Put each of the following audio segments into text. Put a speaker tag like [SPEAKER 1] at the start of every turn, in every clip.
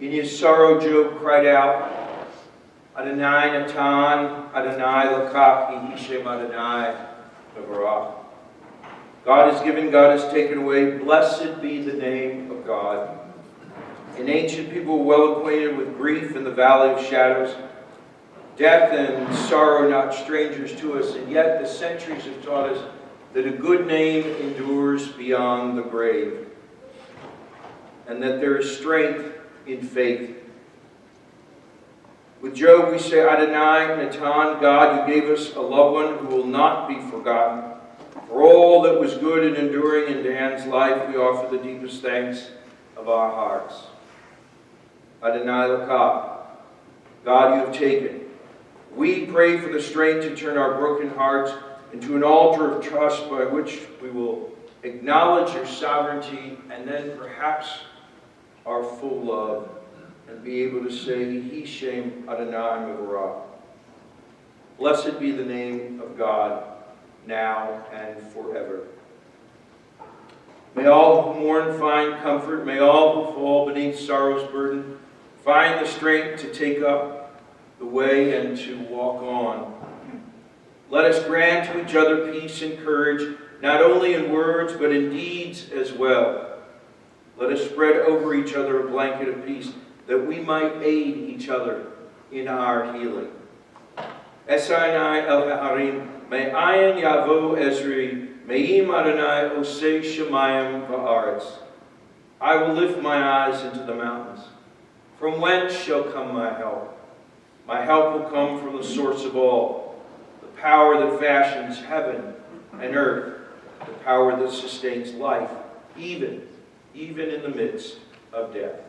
[SPEAKER 1] In his sorrow, Job cried out, Adonai Natan, Adonai Lakach, Hishem Adonai Nevarah. God has given, God has taken away. Blessed be the name of God. An ancient people well acquainted with grief in the valley of shadows, death and sorrow not strangers to us, and yet the centuries have taught us that a good name endures beyond the grave, and that there is strength in faith. With Job we say, Adonai Natan, God who gave us a loved one who will not be forgotten. For all that was good and enduring in Dan's life, we offer the deepest thanks of our hearts. Adonai Lakach, God you have taken. We pray for the strength to turn our broken hearts into an altar of trust by which we will acknowledge your sovereignty and then perhaps our full love, and be able to say, Hishem Adonai Nevarah. Blessed be the name of God, now and forever. May all who mourn find comfort. May all who fall beneath sorrow's burden find the strength to take up the way and to walk on. Let us grant to each other peace and courage, not only in words, but in deeds as well. Let us spread over each other a blanket of peace, that we might aid each other in our healing. Esainai el ha'arim, me'ayin yavo Ezri, me'im Adonai osei shemayim va'aretz. I will lift my eyes into the mountains. From whence shall come my help? My help will come from the source of all, the power that fashions heaven and earth, the power that sustains life, even in the midst of death.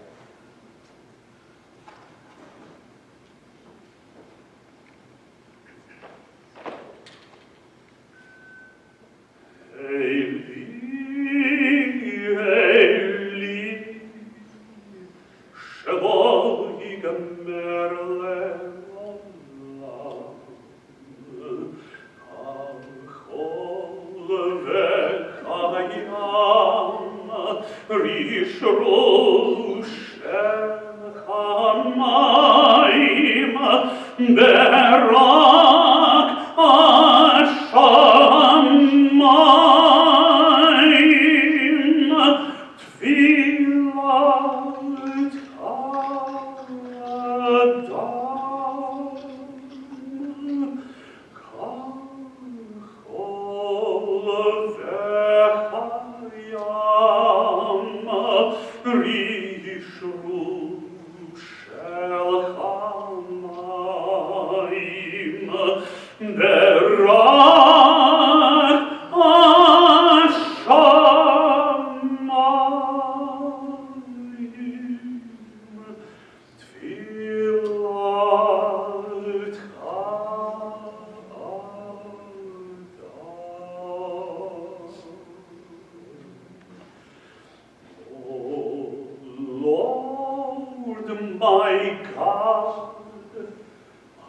[SPEAKER 2] My God,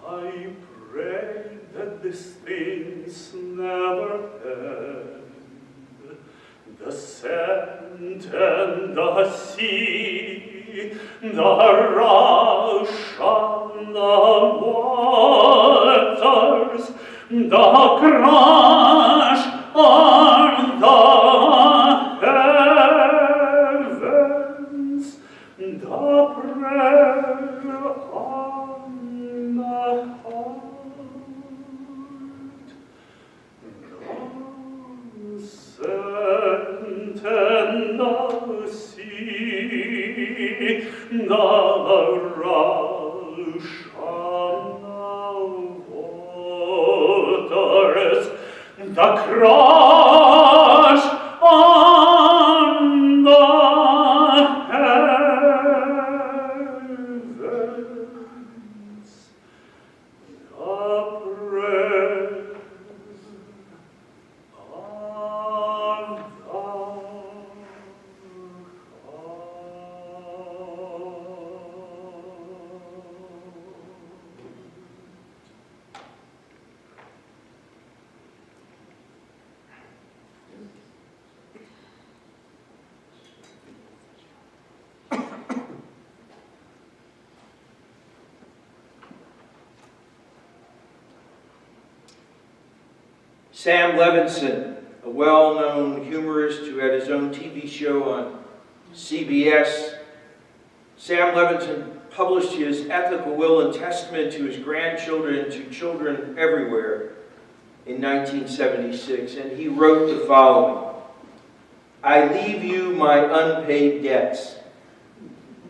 [SPEAKER 2] I pray that these things never end. The sand and the sea, the rush on the waters, the crash on the heavens, the prayer on the heart, the sand and the sea, the rush on the waters, the crash on the heavens, the praise of the heart.
[SPEAKER 1] Sam Levinson, a well-known humorist who had his own TV show on CBS. Sam Levinson published his ethical will and testament to his grandchildren and to children everywhere in 1976, and he wrote the following: "I leave you my unpaid debts.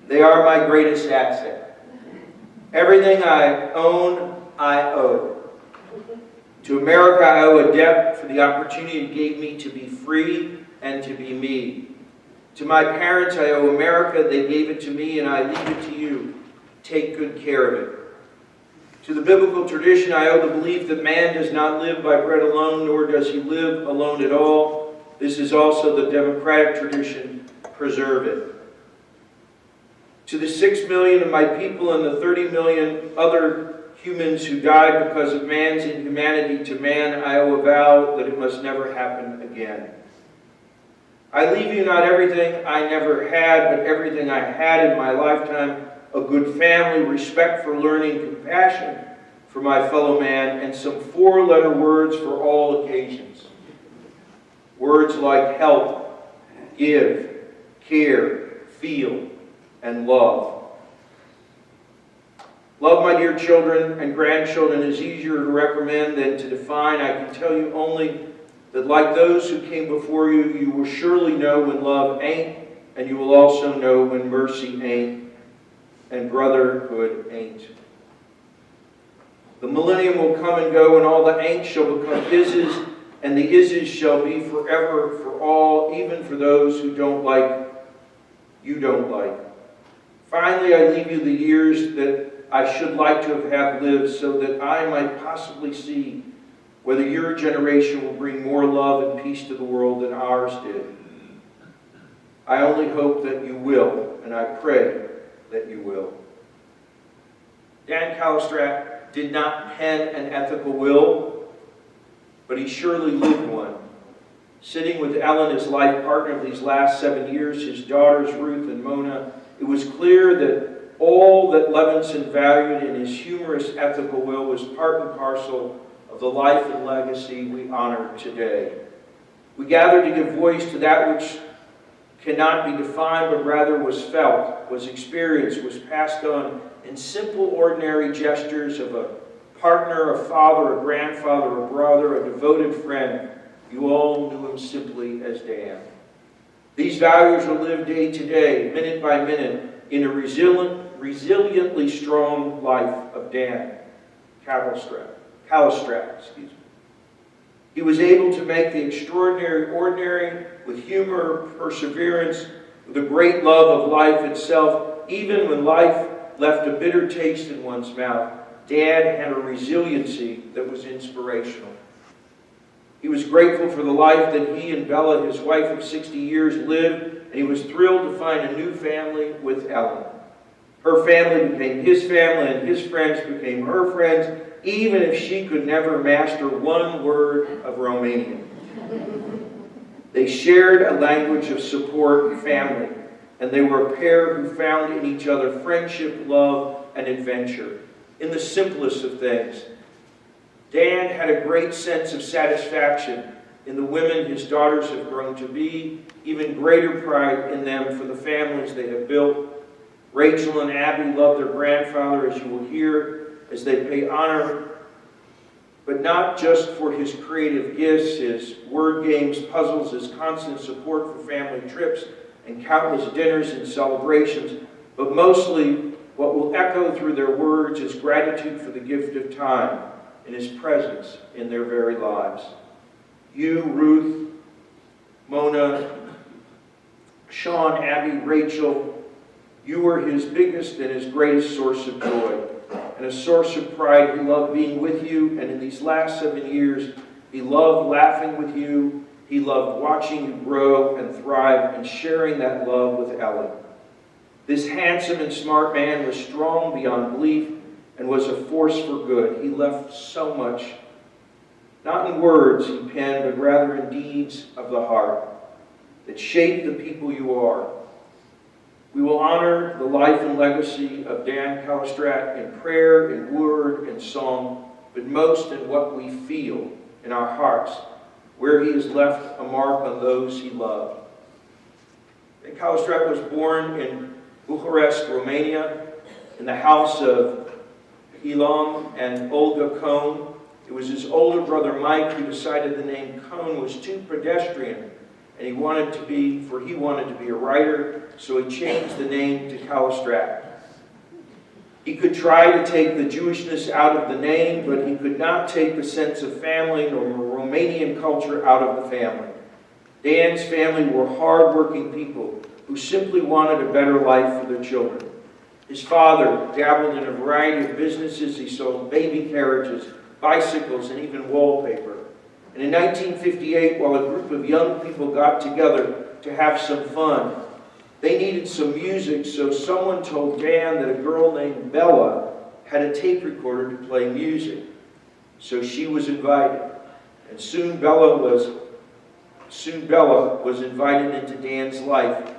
[SPEAKER 1] They are my greatest asset. Everything I own, I owe. To America, I owe a debt for the opportunity it gave me to be free and to be me. To my parents, I owe America. They gave it to me, and I leave it to you. Take good care of it. To the biblical tradition, I owe the belief that man does not live by bread alone, nor does he live alone at all. This is also the democratic tradition. Preserve it. To the 6 million of my people and the 30 million other humans who died because of man's inhumanity to man, I owe a vow that it must never happen again. I leave you not everything I never had, but everything I had in my lifetime: a good family, respect for learning, compassion for my fellow man, and some 4-letter words for all occasions. Words like help, give, care, feel, and love. Love, my dear children and grandchildren, is easier to recommend than to define. I can tell you only that, like those who came before you, you will surely know when love ain't, and you will also know when mercy ain't, and brotherhood ain't. The millennium will come and go, and all the ain'ts shall become is's, and the is's shall be forever for all, even for those who don't like, you don't like. Finally, I leave you the years that I should like to have had lived, so that I might possibly see whether your generation will bring more love and peace to the world than ours did. I only hope that you will, and I pray that you will." Dan Calistrat did not pen an ethical will, but he surely lived one. Sitting with Ellen, his life partner of these last 7 years, his daughters Ruth and Mona, it was clear that all that Levinson valued in his humorous ethical will was part and parcel of the life and legacy we honor today. We gather to give voice to that which cannot be defined, but rather was felt, was experienced, was passed on in simple, ordinary gestures of a partner, a father, a grandfather, a brother, a devoted friend. You all knew him simply as Dan. These values are lived day to day, minute by minute, in a resiliently strong life of Dan Calistrat. He was able to make the extraordinary ordinary with humor, perseverance, with a great love of life itself. Even when life left a bitter taste in one's mouth, Dan had a resiliency that was inspirational. He was grateful for the life that he and Bella, his wife of 60 years, lived, and he was thrilled to find a new family with Ellen. Her family became his family, and his friends became her friends, even if she could never master one word of Romanian. They shared a language of support and family, and they were a pair who found in each other friendship, love, and adventure, in the simplest of things. Dan had a great sense of satisfaction in the women his daughters have grown to be, even greater pride in them for the families they have built. Rachel and Abby love their grandfather, as you will hear, as they pay honor, but not just for his creative gifts, his word games, puzzles, his constant support for family trips and countless dinners and celebrations, but mostly what will echo through their words is gratitude for the gift of time and his presence in their very lives. You, Ruth, Mona, Sean, Abby, Rachel, you were his biggest and his greatest source of joy and a source of pride. He loved being with you, and in these last 7 years, he loved laughing with you. He loved watching you grow and thrive and sharing that love with Ellen. This handsome and smart man was strong beyond belief and was a force for good. He left so much, not in words he penned, but rather in deeds of the heart that shaped the people you are. We will honor the life and legacy of Dan Calistrat in prayer, in word, and song, but most in what we feel in our hearts, where he has left a mark on those he loved. Calistrat was born in Bucharest, Romania, in the house of Ilam and Olga Cohn. It was his older brother Mike who decided the name Cohn was too pedestrian, and he wanted to be a writer, so he changed the name to Calistrat. He could try to take the Jewishness out of the name, but he could not take the sense of family nor Romanian culture out of the family. Dan's family were hard-working people who simply wanted a better life for their children. His father dabbled in a variety of businesses. He sold baby carriages, bicycles, and even wallpaper. And in 1958, while a group of young people got together to have some fun, they needed some music, so someone told Dan that a girl named Bella had a tape recorder to play music. So she was invited. And soon Bella was invited into Dan's life.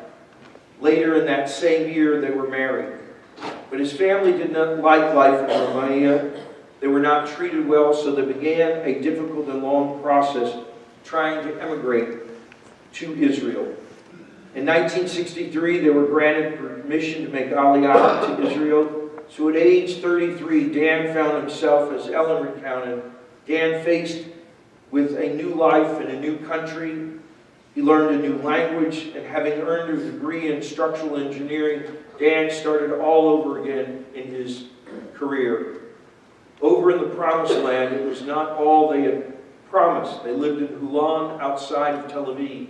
[SPEAKER 1] Later in that same year, they were married. But his family did not like life in Romania. They were not treated well, so they began a difficult and long process trying to emigrate to Israel. In 1963, they were granted permission to make Aliyah to Israel. So at age 33, Dan found himself, as Ellen recounted, Dan faced with a new life in a new country. He learned a new language, and having earned a degree in structural engineering, Dan started all over again in his career. Over in the Promised Land, it was not all they had promised. They lived in Hulan, outside of Tel Aviv.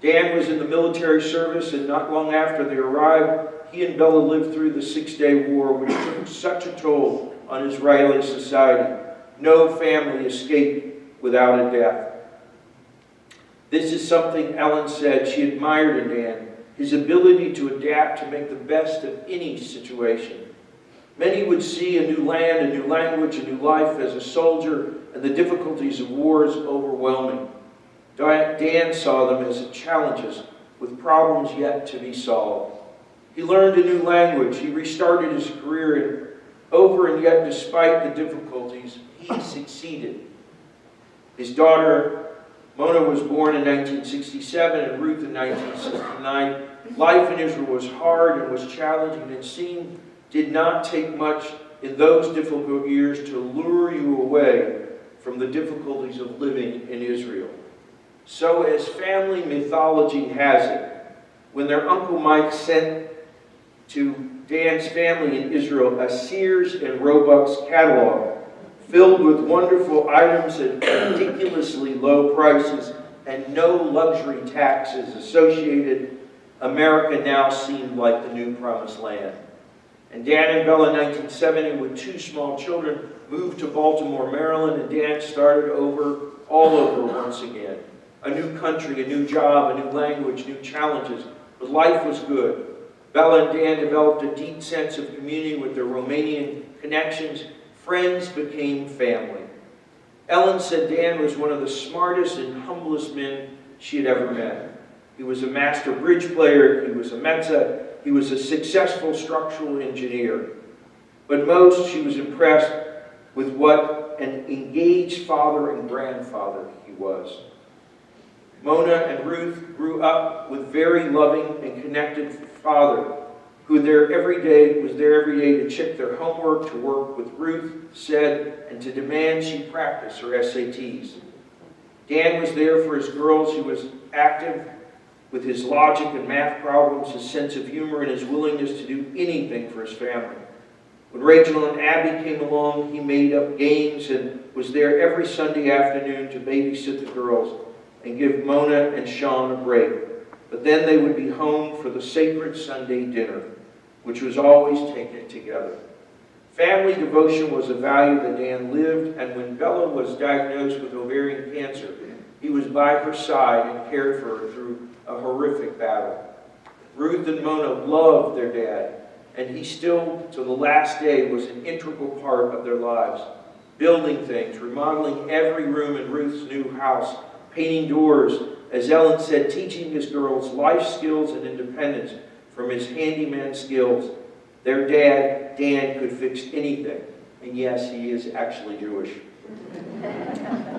[SPEAKER 1] Dan was in the military service, and not long after they arrived, he and Bella lived through the Six-Day War, which took such a toll on Israeli society. No family escaped without a death. This is something Ellen said she admired in Dan, his ability to adapt to make the best of any situation. Many would see a new land, a new language, a new life as a soldier, and the difficulties of war as overwhelming. Dan saw them as challenges with problems yet to be solved. He learned a new language. He restarted his career, and yet despite the difficulties, he succeeded. His daughter Mona was born in 1967 and Ruth in 1969. Life in Israel was hard and was challenging, and it did not take much in those difficult years to lure you away from the difficulties of living in Israel. So as family mythology has it, when their Uncle Mike sent to Dan's family in Israel a Sears and Roebuck's catalog filled with wonderful items at ridiculously low prices and no luxury taxes associated, America now seemed like the new Promised Land. And Dan and Bella, in 1970, with 2 small children, moved to Baltimore, Maryland, and Dan started all over once again. A new country, a new job, a new language, new challenges, but life was good. Bella and Dan developed a deep sense of community with their Romanian connections. Friends became family. Ellen said Dan was one of the smartest and humblest men she had ever met. He was a master bridge player, he was a Mezza, he was a successful structural engineer. But most, she was impressed with what an engaged father and grandfather he was. Mona and Ruth grew up with very loving and connected father who was there every day to check their homework, to work with Ruth, said, and to demand she practice her SATs. Dan was there for his girls. He was active with his logic and math problems, his sense of humor, and his willingness to do anything for his family. When Rachel and Abby came along, he made up games and was there every Sunday afternoon to babysit the girls and give Mona and Sean a break. But then they would be home for the sacred Sunday dinner, which was always taken together. Family devotion was a value that Dan lived, and when Bella was diagnosed with ovarian cancer, he was by her side and cared for her through a horrific battle. Ruth and Mona loved their dad, and he still, to the last day, was an integral part of their lives. Building things, remodeling every room in Ruth's new house, painting doors, as Ellen said, teaching his girls life skills and independence from his handyman skills. Their dad, Dan, could fix anything. And yes, he is actually Jewish.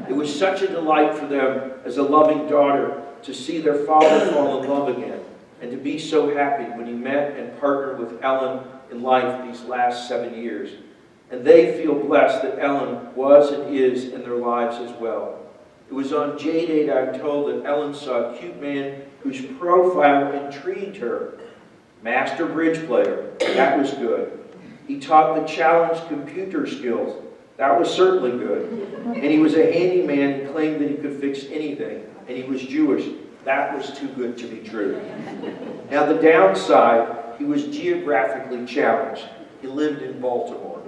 [SPEAKER 1] It was such a delight for them as a loving daughter to see their father fall in love again, and to be so happy when he met and partnered with Ellen in life these last 7 years. And they feel blessed that Ellen was and is in their lives as well. It was on J-Date I'm told that Ellen saw a cute man whose profile intrigued her. Master bridge player, that was good. He taught the challenged computer skills, that was certainly good. And he was a handyman and claimed that he could fix anything. And he was Jewish, that was too good to be true. Now the downside, he was geographically challenged. He lived in Baltimore.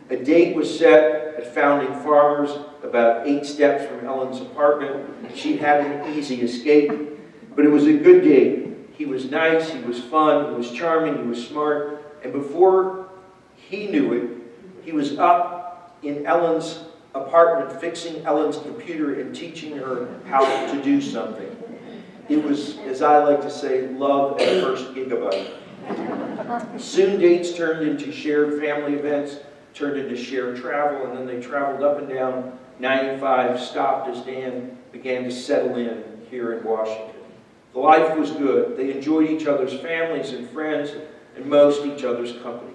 [SPEAKER 1] A date was set at Founding Farmers, about 8 steps from Ellen's apartment. She had an easy escape, but it was a good date. He was nice, he was fun, he was charming, he was smart, and before he knew it, he was up in Ellen's apartment fixing Ellen's computer and teaching her how to do something. It was, as I like to say, love at first gigabyte. Soon dates turned into shared family events, turned into shared travel, and then they traveled up and down 95, stopped as Dan began to settle in here in Washington. The life was good. They enjoyed each other's families and friends, and most each other's company.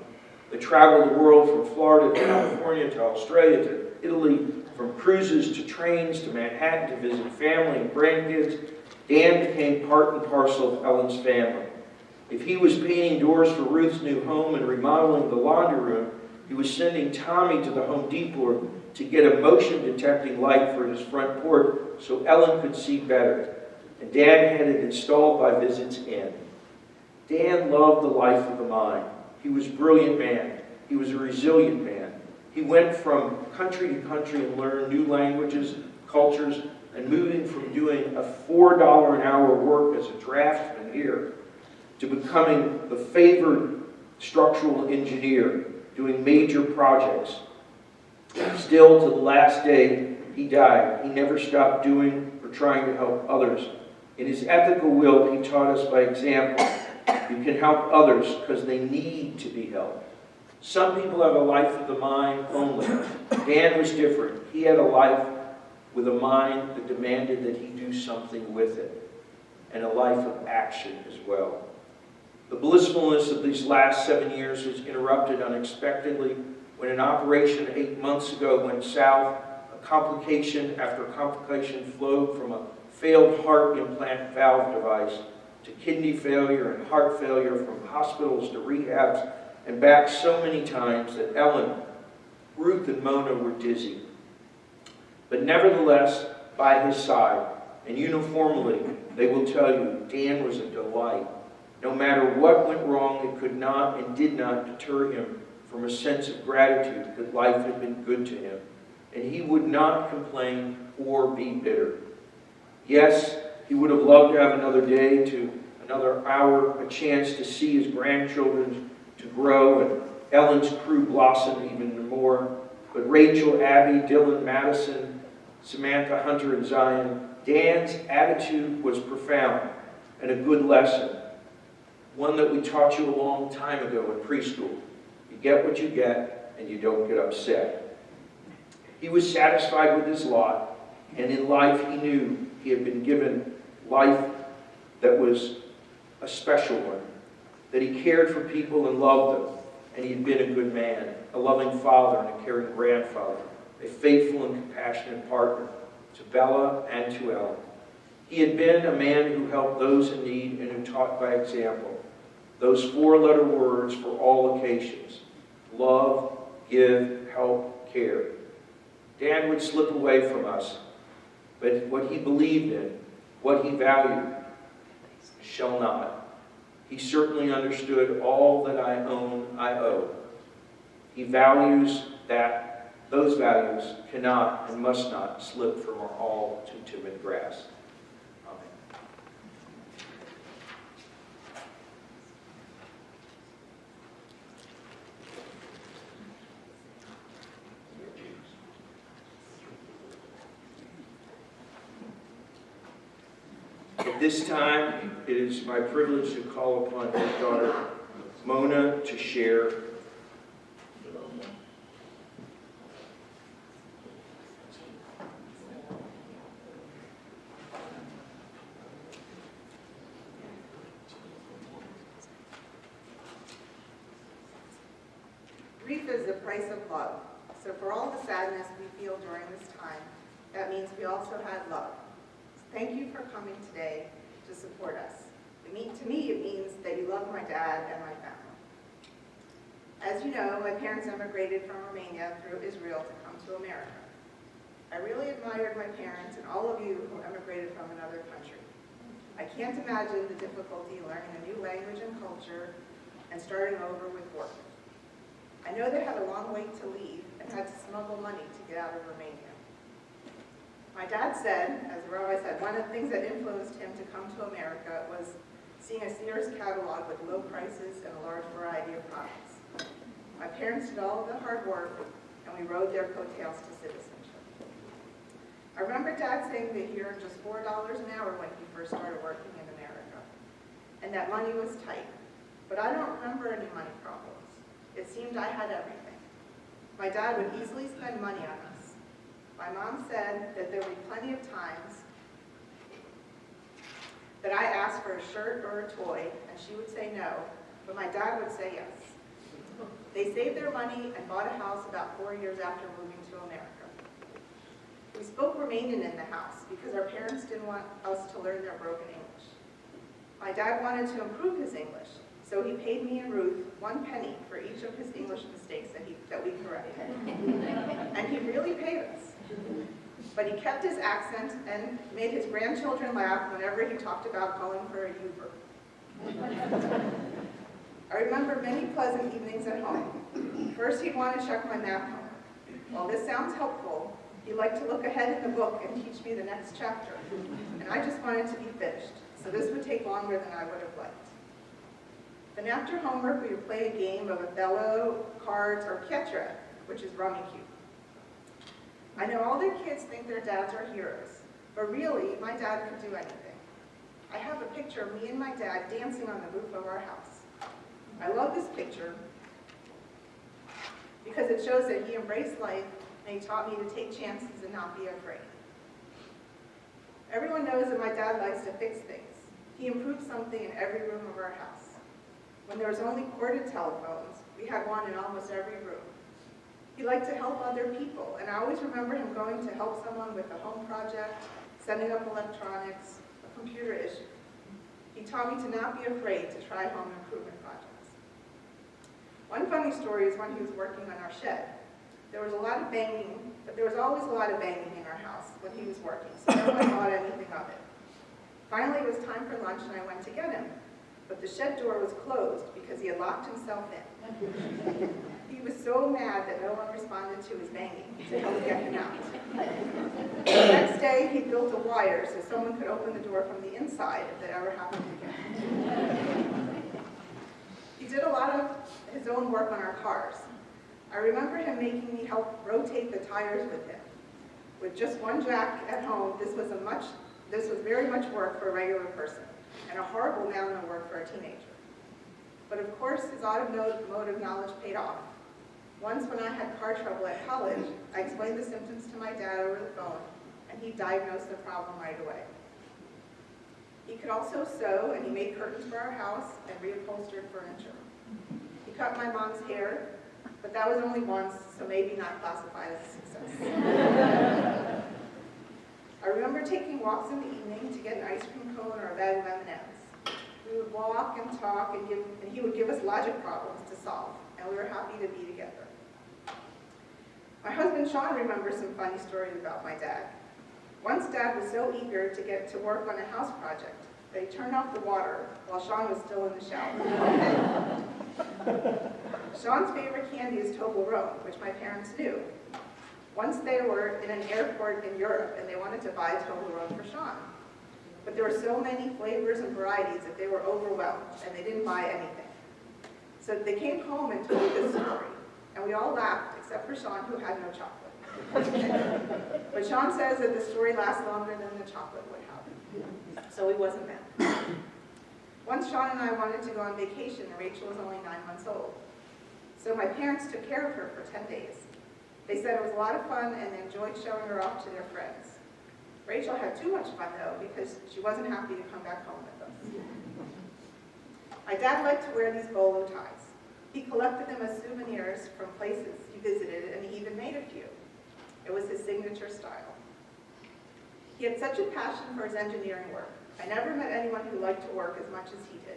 [SPEAKER 1] They traveled the world from Florida to California to Australia to Italy, from cruises to trains to Manhattan to visit family and grandkids. Dan became part and parcel of Ellen's family. If he was painting doors for Ruth's new home and remodeling the laundry room, he was sending Tommy to the Home Depot to get a motion detecting light for his front porch so Ellen could see better. And Dan had it installed by visits in. Dan loved the life of the mine. He was a brilliant man. He was a resilient man. He went from country to country and learned new languages, cultures, and moving from doing a $4 an hour work as a draftsman here to becoming the favored structural engineer, doing major projects. Still, to the last day, he died. He never stopped doing or trying to help others. In his ethical will, he taught us by example. You can help others because they need to be helped. Some people have a life of the mind only. Dan was different. He had a life with a mind that demanded that he do something with it, and a life of action as well. The blissfulness of these last 7 years was interrupted unexpectedly when an operation 8 months ago went south. A complication after complication flowed from a failed heart implant valve device to kidney failure and heart failure, from hospitals to rehabs, and back so many times that Ellen, Ruth, and Mona were dizzy. But nevertheless, by his side, and uniformly, they will tell you, Dan was a delight. No matter what went wrong, it could not and did not deter him from a sense of gratitude that life had been good to him. And he would not complain or be bitter. Yes, he would have loved to have another day, to another hour, a chance to see his grandchildren to grow and Ellen's crew blossom even more. But Rachel, Abby, Dylan, Madison, Samantha, Hunter, and Zion, Dan's attitude was profound and a good lesson. One that we taught you a long time ago in preschool. You get what you get, and you don't get upset. He was satisfied with his lot, and in life he knew he had been given life that was a special one, that he cared for people and loved them, and he had been a good man, a loving father and a caring grandfather, a faithful and compassionate partner to Bella and to Ellen. He had been a man who helped those in need and who taught by example. Those 4-letter words for all occasions: love, give, help, care. Dan would slip away from us, but what he believed in, what he valued, shall not. He certainly understood all that I own, I owe. He values that those values cannot and must not slip from our all too timid grasp. Amen. At this time, it is my privilege to call upon his daughter, Mona, to share.
[SPEAKER 3] is the price of love. So for all the sadness we feel during this time, that means we also had love. So thank you for coming today to support us. To me, it means that you love my dad and my family. As you know, my parents immigrated from Romania through Israel to come to America. I really admired my parents and all of you who immigrated from another country. I can't imagine the difficulty learning a new language and culture and starting over with work. I know they had a long wait to leave and had to smuggle money to get out of Romania. My dad said, as the rabbi said, one of the things that influenced him to come to America was seeing a Sears catalog with low prices and a large variety of products. My parents did all of the hard work, and we rode their coattails to citizenship. I remember Dad saying that he earned just $4 an hour when he first started working in America, and that money was tight. But I don't remember any money problems. It seemed I had everything. My dad would easily spend money on us. My mom said that there would be plenty of times that I asked for a shirt or a toy, and she would say no, but my dad would say yes. They saved their money and bought a house about 4 years after moving to America. We spoke Romanian in the house because our parents didn't want us to learn their broken English. My dad wanted to improve his English, so he paid me and Ruth 1 penny for each of his English mistakes that we corrected. And he really paid us. But he kept his accent and made his grandchildren laugh whenever he talked about calling for a Uber. I remember many pleasant evenings at home. First, he'd want to check my math homework. While this sounds helpful, he liked to look ahead in the book and teach me the next chapter. And I just wanted to be finished, so this would take longer than I would have liked. Then after homework, we would play a game of Othello, cards, or Ketra, which is Rummy Cube. I know all their kids think their dads are heroes, but really, my dad could do anything. I have a picture of me and my dad dancing on the roof of our house. I love this picture because it shows that he embraced life and he taught me to take chances and not be afraid. Everyone knows that my dad likes to fix things. He improved something in every room of our house. When there was only corded telephones, we had one in almost every room. He liked to help other people, and I always remember him going to help someone with a home project, setting up electronics, a computer issue. He taught me to not be afraid to try home improvement projects. One funny story is when he was working on our shed. There was a lot of banging, but there was always a lot of banging in our house when he was working, so no one thought anything of it. Finally, it was time for lunch, and I went to get him, but the shed door was closed because he had locked himself in. He was so mad that no one responded to his banging to help get him out. The next day, he built a wire so someone could open the door from the inside if that ever happened again. He did a lot of his own work on our cars. I remember him making me help rotate the tires with him. With just one jack at home, this was very much work for a regular person, and a horrible amount of work for a teenager. But of course, his automotive knowledge paid off. Once when I had car trouble at college, I explained the symptoms to my dad over the phone, and he diagnosed the problem right away. He could also sew, and he made curtains for our house and reupholstered furniture. He cut my mom's hair, but that was only once, so maybe not classified as a success. I remember taking walks in the evening to get an ice cream cone or a bag of M&Ms. We would walk and talk, and he would give us logic problems to solve, and we were happy to be together. My husband Sean remembers some funny stories about my dad. Once Dad was so eager to get to work on a house project that he turned off the water while Sean was still in the shower. Sean's favorite candy is Toblerone, which my parents knew. Once they were in an airport in Europe and they wanted to buy Toblerone for Sean. But there were so many flavors and varieties that they were overwhelmed and they didn't buy anything. So they came home and told this story. And we all laughed, except for Sean, who had no chocolate. But Sean says that the story lasts longer than the chocolate would have. So he wasn't mad. Once Sean and I wanted to go on vacation, and Rachel was only 9 months old. So my parents took care of her for 10 days. They said it was a lot of fun and they enjoyed showing her off to their friends. Rachel had too much fun, though, because she wasn't happy to come back home with us. My dad liked to wear these bolo ties. He collected them as souvenirs from places he visited, and he even made a few. It was his signature style. He had such a passion for his engineering work. I never met anyone who liked to work as much as he did.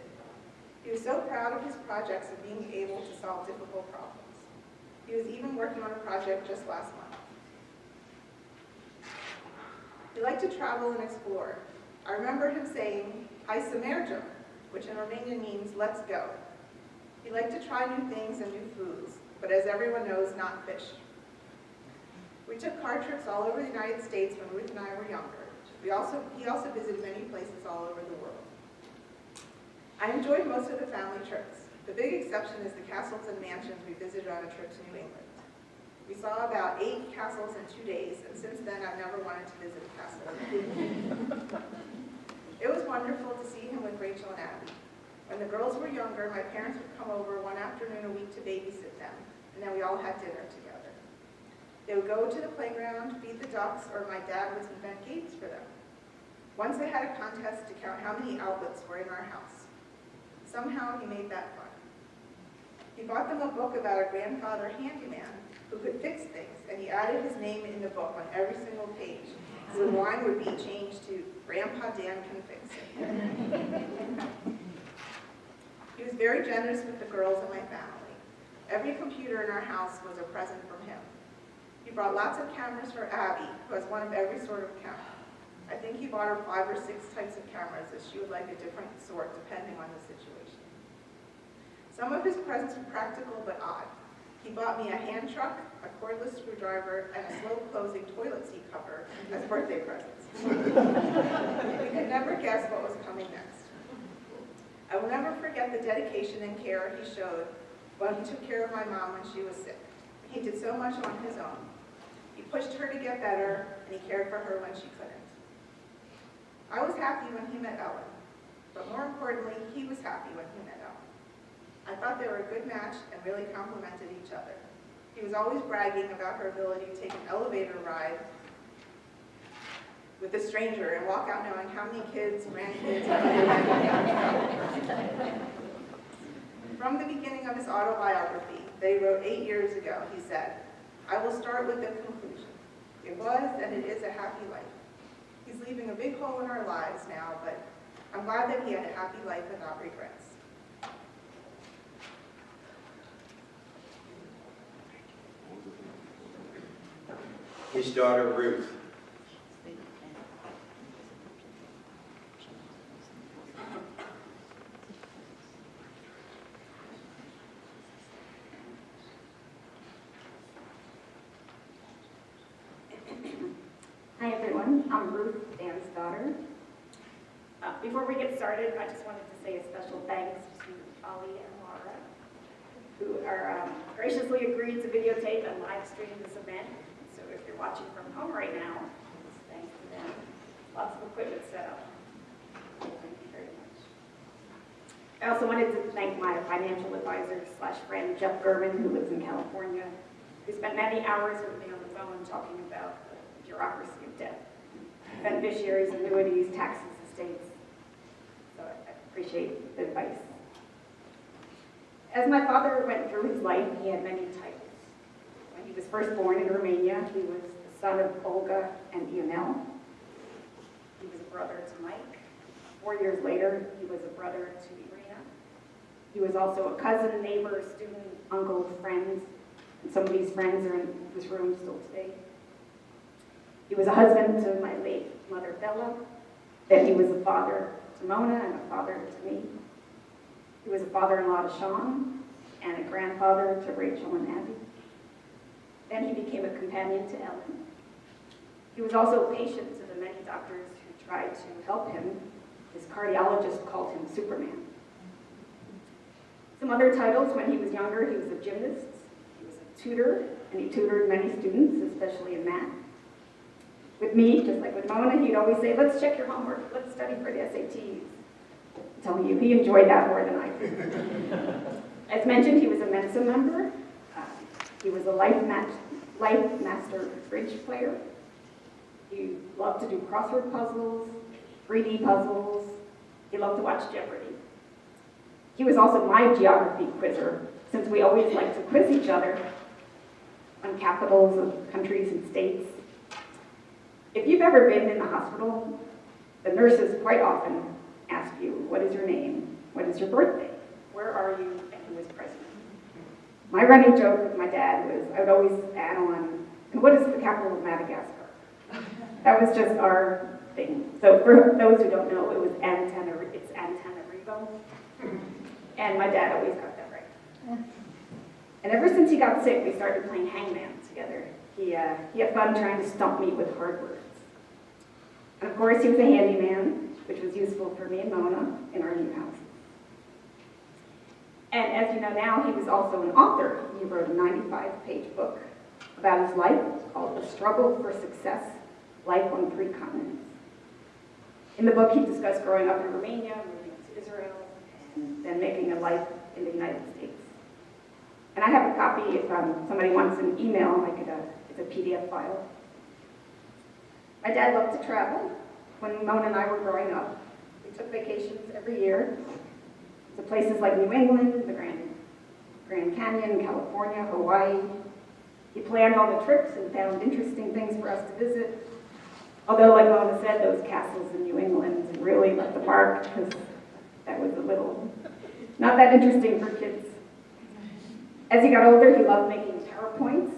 [SPEAKER 3] He was so proud of his projects and being able to solve difficult problems. He was even working on a project just last month. He liked to travel and explore. I remember him saying, "Hai să mergem," which in Romanian means, "let's go." He liked to try new things and new foods, but as everyone knows, not fish. We took car trips all over the United States when Ruth and I were younger. He also visited many places all over the world. I enjoyed most of the family trips. The big exception is the castles and mansions we visited on a trip to New England. We saw about 8 castles in 2 days, and since then I've never wanted to visit a castle. It was wonderful to see him with Rachel and Abby. When the girls were younger, my parents would come over one afternoon a week to babysit them, and then we all had dinner together. They would go to the playground, feed the ducks, or my dad would invent games for them. Once they had a contest to count how many outlets were in our house. Somehow he made that fun. He bought them a book about a grandfather handyman who could fix things, and he added his name in the book on every single page. So the line would be changed to Grandpa Dan Can Fix It. He was very generous with the girls and my family. Every computer in our house was a present from him. He brought lots of cameras for Abby, who has one of every sort of camera. I think he bought her 5 or 6 types of cameras, as she would like a different sort depending on the situation. Some of his presents were practical but odd. He bought me a hand truck, a cordless screwdriver, and a slow-closing toilet seat cover as birthday presents. We could never guess what was coming next. I will never forget the dedication and care he showed when he took care of my mom when she was sick. He did so much on his own. He pushed her to get better, and he cared for her when she couldn't. I was happy when he met Ellen, but more importantly, he was happy when he met Ellen. I thought they were a good match and really complemented each other. He was always bragging about her ability to take an elevator ride with a stranger and walk out knowing how many kids, grandkids, and From the beginning of his autobiography that he wrote 8 years ago, he said, "I will start with the conclusion. It was and it is a happy life. He's leaving a big hole in our lives now, but I'm glad that he had a happy life without regrets."
[SPEAKER 1] His daughter Ruth.
[SPEAKER 4] Hi everyone, I'm Ruth, Dan's daughter. Before we get started, I just wanted to say a special thanks to Ollie and Laura, who are graciously agreed to videotape and live stream this event. So if you're watching from home right now, thanks to them. Lots of equipment set up. Thank you very much. I also wanted to thank my financial advisor / friend, Jeff German, who lives in California, who spent many hours with me on the phone talking about the bureaucracy of debt, beneficiaries, annuities, taxes, estates. So I appreciate the advice. As my father went through his life, he had many titles. When he was first born in Romania, he was the son of Olga and Ionel. He was a brother to Mike. 4 years later, he was a brother to Irina. He was also a cousin, neighbor, student, uncle, friend, and some of these friends are in this room still today. He was a husband to my late mother, Bella. Then he was a father to Mona and a father to me. He was a father-in-law to Sean and a grandfather to Rachel and Abby. Then he became a companion to Ellen. He was also a patient to the many doctors who tried to help him. His cardiologist called him Superman. Some other titles: when he was younger, he was a gymnast, he was a tutor, and he tutored many students, especially in math. With me, just like with Mona, he'd always say, "Let's check your homework, let's study for the SATs." I'm telling you, he enjoyed that more than I did. As mentioned, he was a Mensa member. He was a life master bridge player. He loved to do crossword puzzles, 3D puzzles. He loved to watch Jeopardy. He was also my geography quizzer, since we always like to quiz each other on capitals of countries and states. If you've ever been in the hospital, the nurses quite often ask you, what is your name? What is your birthday? Where are you? And who is present? My running joke with my dad was I would always add on, and what is the capital of Madagascar? That was just our thing. So for those who don't know, it's Antananarivo. And my dad always got that right. And ever since he got sick, we started playing hangman together. He had fun trying to stump me with hard words. And of course, he was a handyman, which was useful for me and Mona in our new house. And as you know now, he was also an author. He wrote a 95-page book about his life called The Struggle for Success, Life on 3 Continents. In the book, he discussed growing up in Romania, moving to Israel, and then making a life in the United States. And I have a copy if somebody wants an email, it's a PDF file. My dad loved to travel. When Mona and I were growing up, we took vacations every year to places like New England, the Grand Canyon, California, Hawaii. He planned all the trips and found interesting things for us to visit. Although, like Mona said, those castles in New England really left a mark because that was a little not that interesting for kids. As he got older, he loved making PowerPoints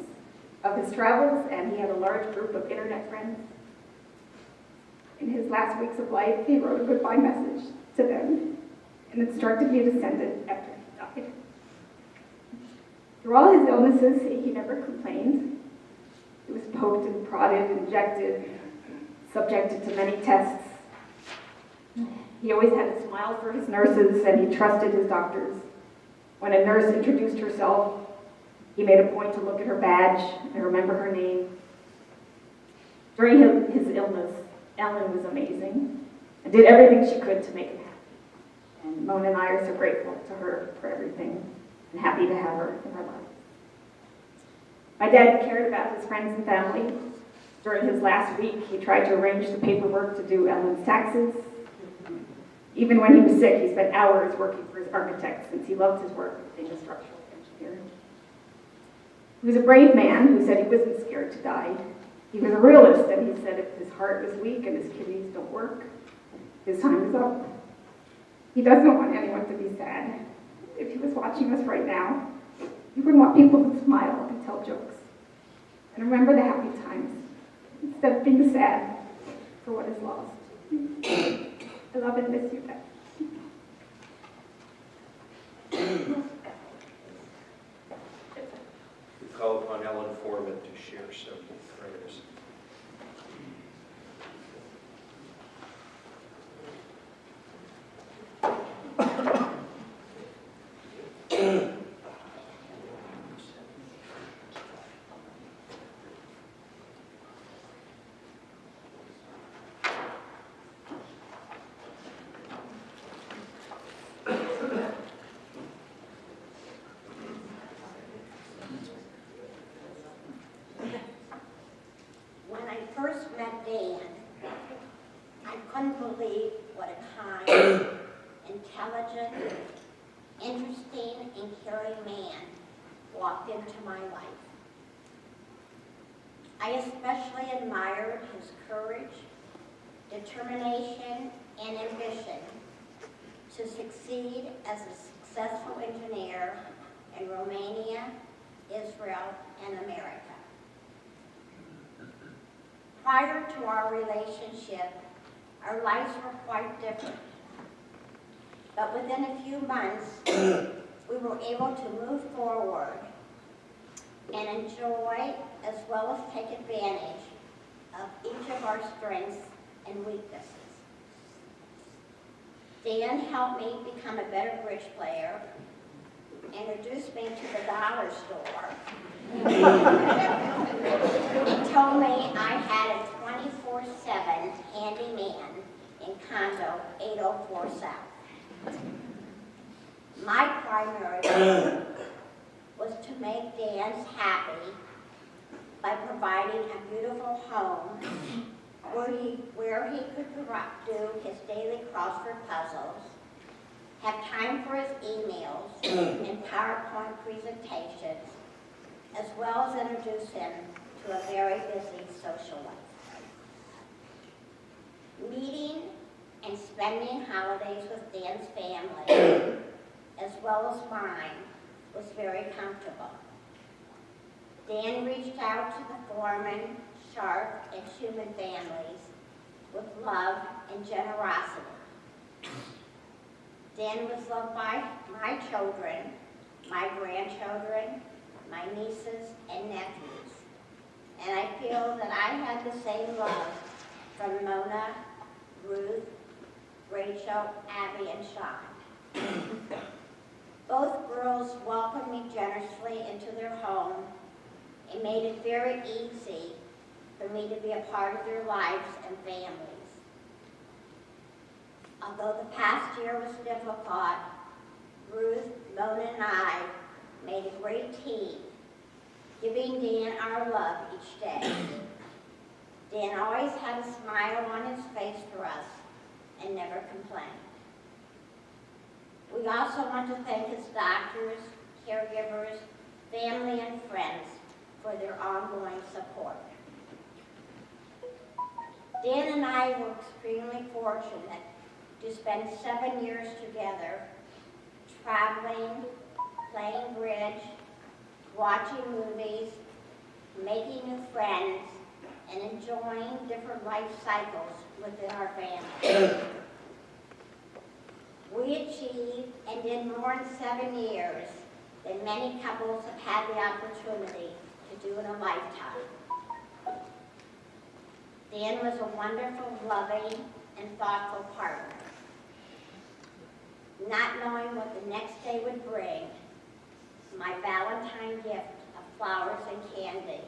[SPEAKER 4] of his travels, and he had a large group of internet friends. In his last weeks of life, he wrote a goodbye message to them and instructed me to send it after he died. Through all his illnesses, he never complained. He was poked and prodded, injected, subjected to many tests. He always had a smile for his nurses, and he trusted his doctors. When a nurse introduced herself, he made a point to look at her badge and remember her name. During his illness, Ellen was amazing and did everything she could to make him happy. And Mona and I are so grateful to her for everything and happy to have her in our lives. My dad cared about his friends and family. During his last week, he tried to arrange the paperwork to do Ellen's taxes. Even when he was sick, he spent hours working for his architect since he loved his work as being a structural engineer. He was a brave man who said he wasn't scared to die. He was a realist, and he said if his heart was weak and his kidneys don't work, his time is up. He doesn't want anyone to be sad. If he was watching us right now, he would want people to smile and tell jokes and remember the happy times instead of being sad for what is lost. I love and miss you, Dad.
[SPEAKER 1] We call upon Ellen Foreman to share some prayers.
[SPEAKER 5] When I first met Dan, I couldn't believe what a kind, intelligent, interesting, and caring man walked into my life. I especially admired his courage, determination, and ambition to succeed as a successful engineer in Romania, Israel, and America. Prior to our relationship, our lives were quite different. But within a few months, we were able to move forward and enjoy as well as take advantage of each of our strengths and weaknesses. Dan helped me become a better bridge player, introduced me to the dollar store, he told me I had a 24/7 handyman in condo 804 South. My primary goal was to make Dan happy by providing a beautiful home where he could do his daily crossword puzzles, have time for his emails and PowerPoint presentations, as well as introduce him to a very busy social life. Meeting and spending holidays with Dan's family, as well as mine, was very comfortable. Dan reached out to the Foreman, Sharp, and Schumann families with love and generosity. Dan was loved by my children, my grandchildren, my nieces and nephews, and I feel that I had the same love from Mona, Ruth, Rachel, Abby, and Sean. Both girls welcomed me generously into their home and made it very easy for me to be a part of their lives and families. Although the past year was difficult, Ruth, Mona, and I made a great team, giving Dan our love each day. Dan always had a smile on his face for us and never complained. We also want to thank his doctors, caregivers, family, and friends for their ongoing support. Dan and I were extremely fortunate to spend 7 years together, traveling, playing bridge, watching movies, making new friends, and enjoying different life cycles within our family. We achieved and did more in 7 years than many couples have had the opportunity to do in a lifetime. Dan was a wonderful, loving, and thoughtful partner. Not knowing what the next day would bring, my Valentine gift of flowers and candy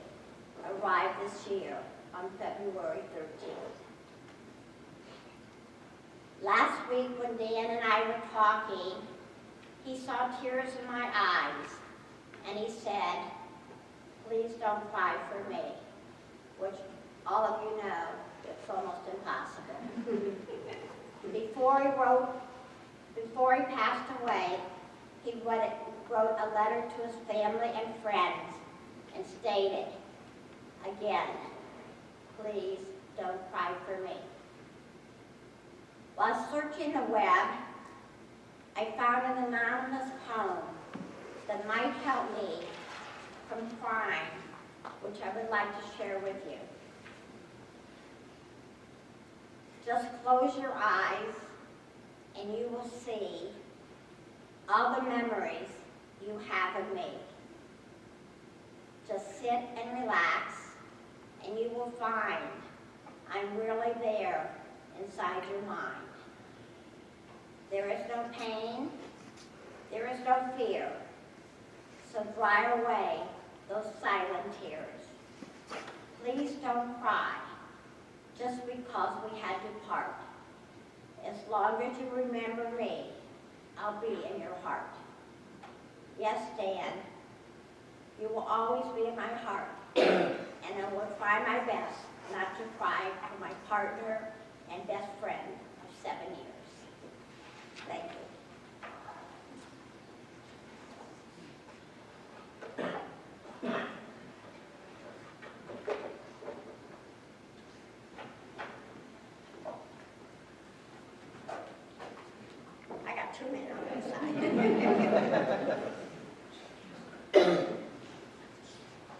[SPEAKER 5] arrived this year on February 13th. Last week when Dan and I were talking, he saw tears in my eyes and he said, "Please don't cry for me," which all of you know, it's almost impossible. Before he passed away, he wrote a letter to his family and friends and stated, again, "Please don't cry for me." While searching the web, I found an anonymous poem that might help me from crying, which I would like to share with you. Just close your eyes and you will see all the memories you have of me. Just sit and relax and you will find I'm really there inside your mind. There is no pain, there is no fear, so dry away those silent tears. Please don't cry, just because we had to part. As long as you remember me, I'll be in your heart. Yes, Dan, you will always be in my heart, and I will try my best not to cry for my partner and best friend of 7 years. Thank you. I got 2 minutes on this side.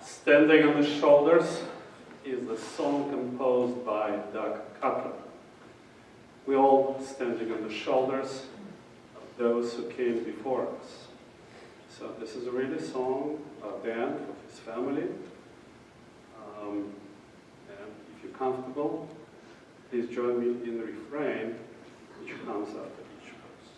[SPEAKER 6] Standing on the Shoulders is the song composed by Doug Cutler. We're all standing on the shoulders of those who came before us. So this is really a song about Dan, for his family. And if you're comfortable, please join me in the refrain, which comes after each verse.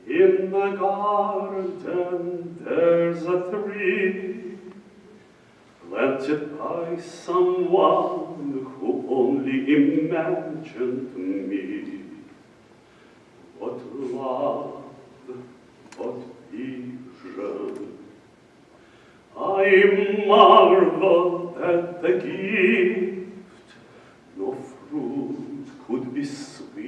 [SPEAKER 6] In the garden there's a tree planted by someone who only imagined me. What love, what vision. I marveled at the gift. No fruit could be sweet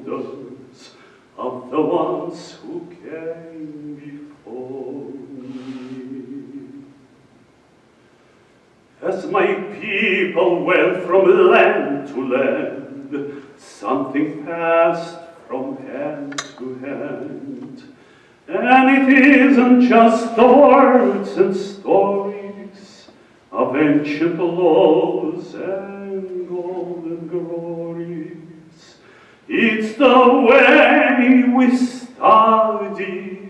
[SPEAKER 6] shoulders of the ones who came before me. As my people went from land to land, something passed from hand to hand. And it isn't just the words and stories of ancient laws and golden glories. It's the way we study,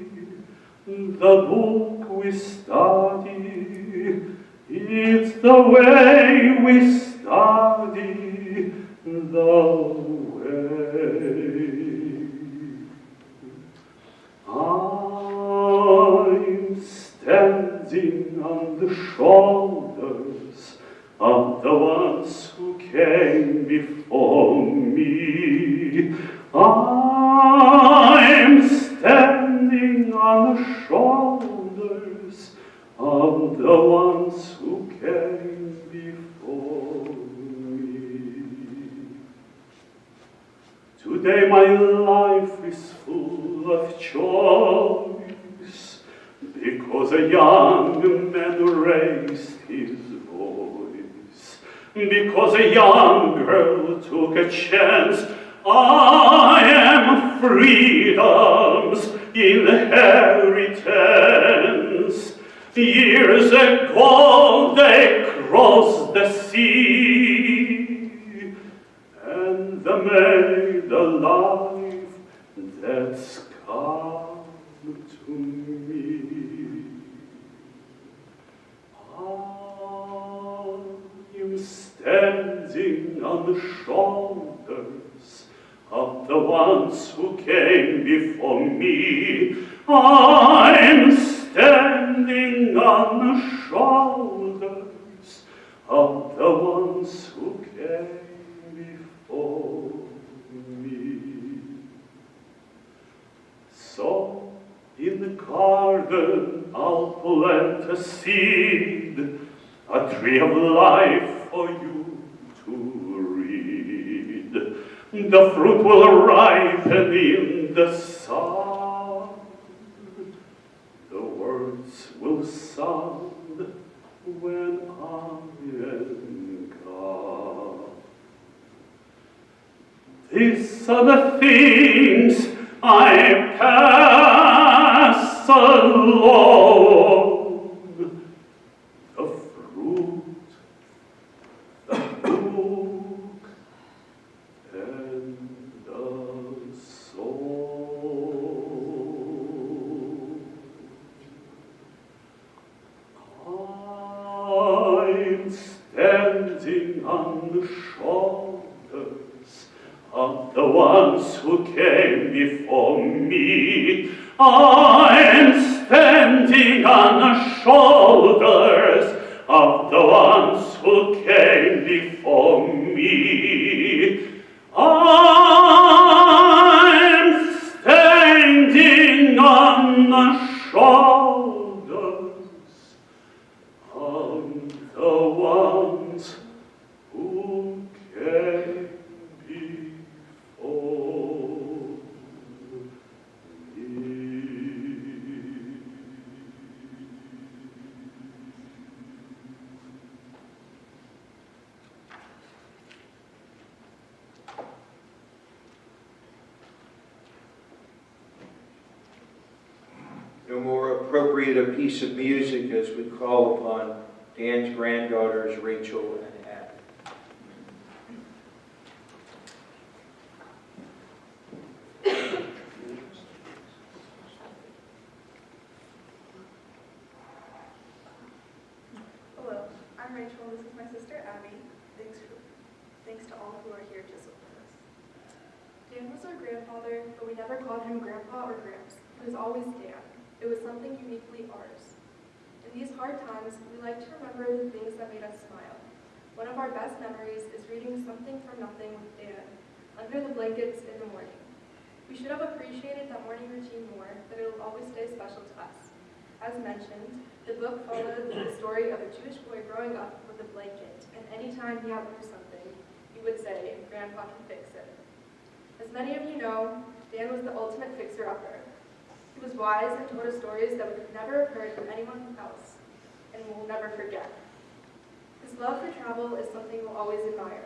[SPEAKER 6] the book we study. It's the way we study, the way. I'm standing on the shoulders of the ones who came before me. I'm standing on the shoulders of the ones who came before me. Today my life is full of choice, because a young man raised his voice, because a young girl took a chance. I am freedom's inheritance. Years ago they crossed the sea, and they made a life that's come to me. I'm standing on the shoulders of the ones who came before me. I'm standing on the shoulders of the ones who came before me. So in the garden I'll plant a seed, a tree of life for you to read. The fruit will ripen in the sun. The words will sound when I am gone. These are the things I pass along. The fruit, the book, and the soul. I'm standing on the shoulders of the ones who came before me. I'm standing on the shoulders of the ones who came before me. I'm standing on the shoulders of the ones who came before me.
[SPEAKER 1] No more appropriate a piece of music as we call upon Dan's granddaughters, Rachel and Abby.
[SPEAKER 3] Hello, I'm Rachel, and this is my sister Abby. Thanks to all who are here to support us. Dan was our grandfather, but we never called him Grandpa or Gramps. It was always Dan. It was something uniquely ours. In these hard times, we like to remember the things that made us smile. One of our best memories is reading Something from Nothing with Dan under the blankets in the morning. We should have appreciated that morning routine more, but it will always stay special to us. As mentioned, the book followed the story of a Jewish boy growing up with a blanket, and anytime he outgrew something, he would say, "Grandpa can fix it."
[SPEAKER 7] As many of you know, Dan was the ultimate fixer-upper. He was wise and told us stories that we could never have heard from anyone else, and we'll never forget. His love for travel is something we'll always admire.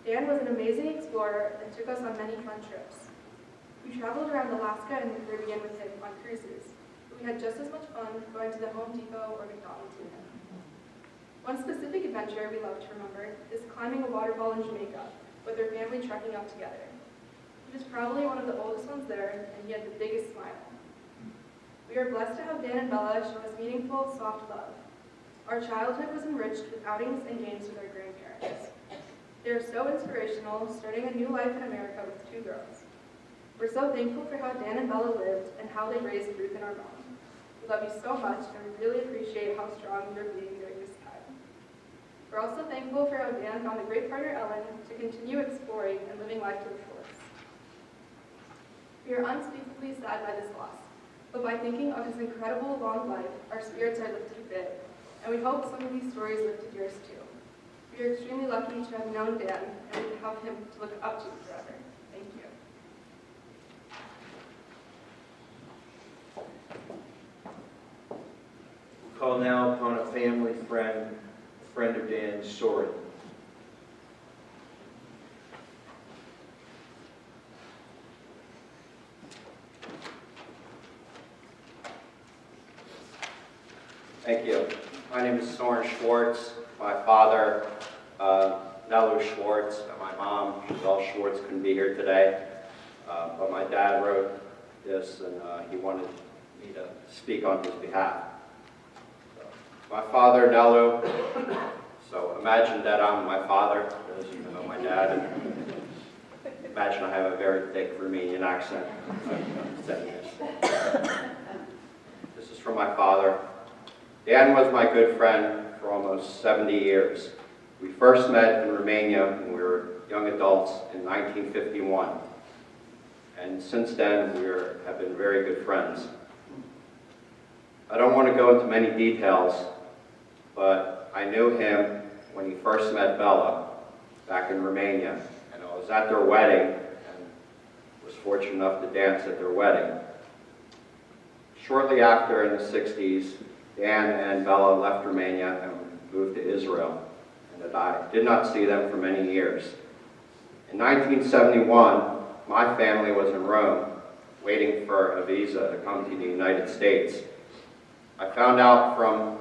[SPEAKER 7] Dan was an amazing explorer and took us on many fun trips. We traveled around Alaska and the Caribbean with him on cruises, but we had just as much fun going to the Home Depot or McDonald's with him. One specific adventure we love to remember is climbing a waterfall in Jamaica with our family trekking up together. He was probably one of the oldest ones there, and he had the biggest smile. We are blessed to have Dan and Bella show us meaningful, soft love. Our childhood was enriched with outings and games with our grandparents. They are so inspirational, starting a new life in America with 2 girls. We're so thankful for how Dan and Bella lived and how they raised Ruth and our mom. We love you so much, and we really appreciate how strong you're being during this time. We're also thankful for how Dan found a great partner, Ellen, to continue exploring and living life to the fullest. We are unspeakably sad by this loss, but by thinking of his incredible long life, our spirits are lifted a bit, and we hope some of these stories lifted yours too. We are extremely lucky to have known Dan, and we have him to look up to forever. Thank you.
[SPEAKER 1] We call now upon a family friend, a friend of Dan's, Soren.
[SPEAKER 8] Thank you. My name is Soren Schwartz. My father, Nello Schwartz, and my mom, Giselle Schwartz, couldn't be here today. But my dad wrote this, and he wanted me to speak on his behalf. So, my father, Nello, so imagine that I'm my father, those of you who know my dad, and imagine I have a very thick Romanian accent. I'm saying this. This is from my father. Dan was my good friend for almost 70 years. We first met in Romania when we were young adults in 1951. And since then, we have been very good friends. I don't want to go into many details, but I knew him when he first met Bella back in Romania. And I was at their wedding and was fortunate enough to dance at their wedding. Shortly after, in the 60s, Dan and Bella left Romania and moved to Israel, and I did not see them for many years. In 1971, my family was in Rome, waiting for a visa to come to the United States. I found out from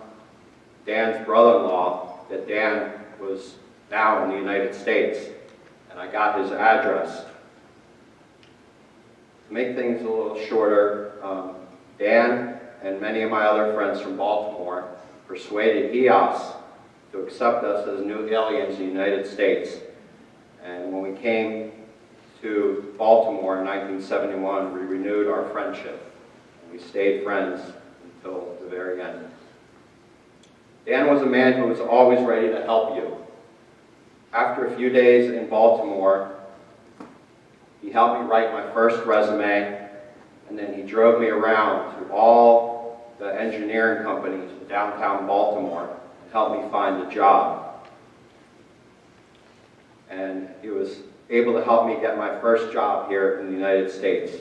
[SPEAKER 8] Dan's brother-in-law that Dan was now in the United States, and I got his address. To make things a little shorter, Dan and many of my other friends from Baltimore persuaded EOS to accept us as new aliens in the United States. And when we came to Baltimore in 1971, we renewed our friendship. And we stayed friends until the very end. Dan was a man who was always ready to help you. After a few days in Baltimore, he helped me write my first resume, and then he drove me around to all the engineering companies in downtown Baltimore and helped me find a job. And he was able to help me get my first job here in the United States.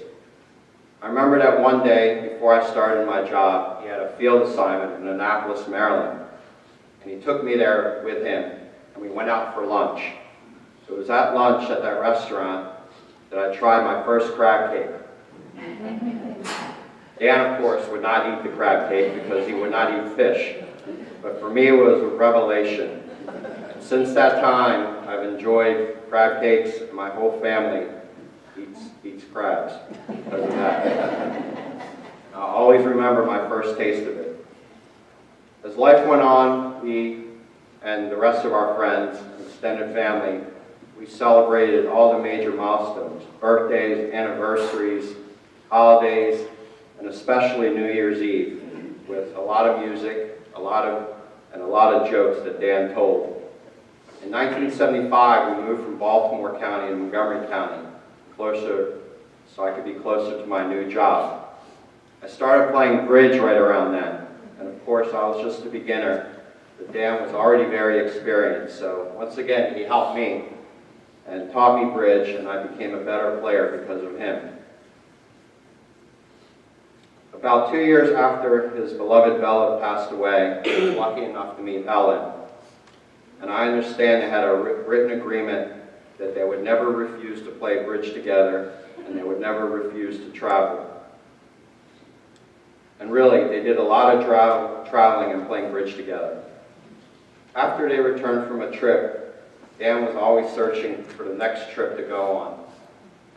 [SPEAKER 8] I remember that one day before I started my job, he had a field assignment in Annapolis, Maryland. And he took me there with him, and we went out for lunch. So it was at lunch at that restaurant that I tried my first crab cake. Dan, of course, would not eat the crab cake because he would not eat fish. But for me, it was a revelation. And since that time, I've enjoyed crab cakes, and my whole family eats crabs because of that. I'll always remember my first taste of it. As life went on, we and the rest of our friends and extended family, we celebrated all the major milestones, birthdays, anniversaries, holidays, and especially New Year's Eve, with a lot of music, a lot of jokes that Dan told. In 1975, we moved from Baltimore County to Montgomery County, closer, so I could be closer to my new job. I started playing bridge right around then, and of course I was just a beginner, but Dan was already very experienced, so once again he helped me. and taught me bridge, and I became a better player because of him. About 2 years after his beloved Bella passed away, I was lucky enough to meet Ellen. And I understand they had a written agreement that they would never refuse to play bridge together, and they would never refuse to travel. And really, they did a lot of traveling and playing bridge together. After they returned from a trip, Dan was always searching for the next trip to go on.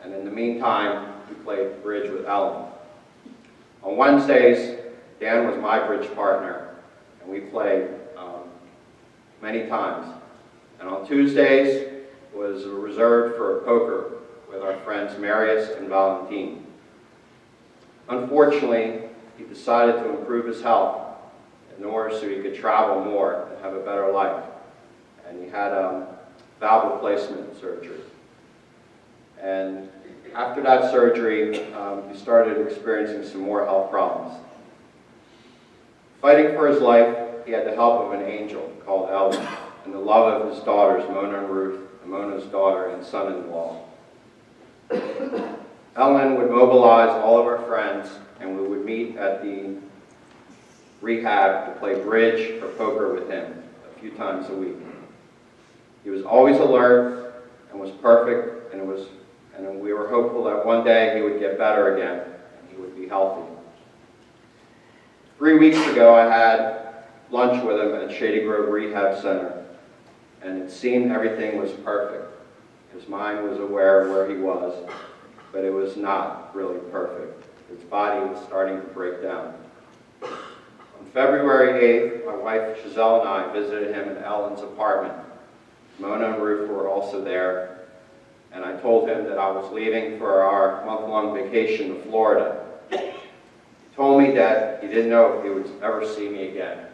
[SPEAKER 8] And in the meantime, he played bridge with Ellen. On Wednesdays, Dan was my bridge partner, and we played many times. And on Tuesdays was reserved for poker with our friends Marius and Valentine. Unfortunately, he decided to improve his health in order so he could travel more and have a better life. And he had valve replacement surgery. And after that surgery, he started experiencing some more health problems. Fighting for his life, he had the help of an angel called Ellen and the love of his daughters, Mona and Ruth, and Mona's daughter and son-in-law. Ellen would mobilize all of our friends, and we would meet at the rehab to play bridge or poker with him a few times a week. He was always alert and was perfect, and we were hopeful that one day he would get better again and he would be healthy. 3 weeks ago, I had lunch with him at Shady Grove Rehab Center, and it seemed everything was perfect. His mind was aware of where he was, but it was not really perfect. His body was starting to break down. On February 8th, my wife Giselle and I visited him in Ellen's apartment. Mona and Ruth were also there, and I told him that I was leaving for our month-long vacation to Florida. He told me that he didn't know if he would ever see me again,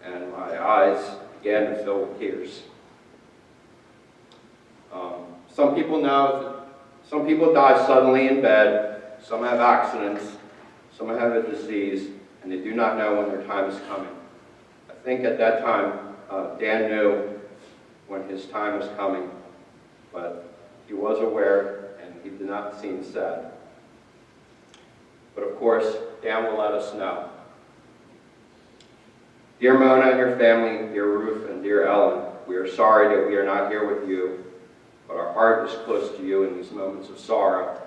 [SPEAKER 8] and my eyes began to fill with tears. Some people die suddenly in bed, some have accidents, some have a disease, and they do not know when their time is coming. I think at that time, Dan knew when his time was coming, but he was aware and he did not seem sad. But of course, Dan will let us know. Dear Mona and your family, dear Ruth and dear Ellen, we are sorry that we are not here with you, but our heart is close to you in these moments of sorrow.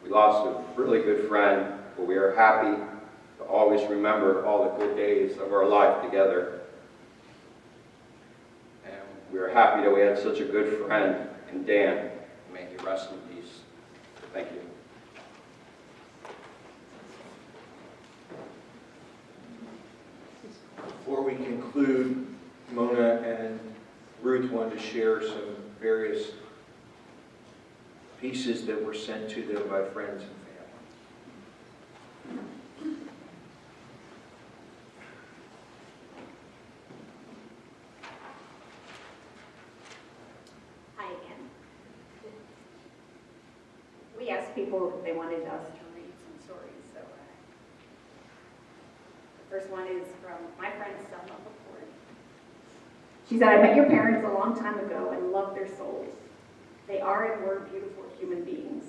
[SPEAKER 8] We lost a really good friend, but we are happy to always remember all the good days of our life together. And we are happy that we had such a good friend in Dan. May he rest in peace. Thank you.
[SPEAKER 1] Before we conclude, Mona and Ruth wanted to share some various pieces that were sent to them by friends and family.
[SPEAKER 4] Hi again. We asked people if they wanted us to read some stories, so the first one is from my friend Selma McCord. She said, I met your parents a long time ago and loved their souls. They are and were beautiful human beings.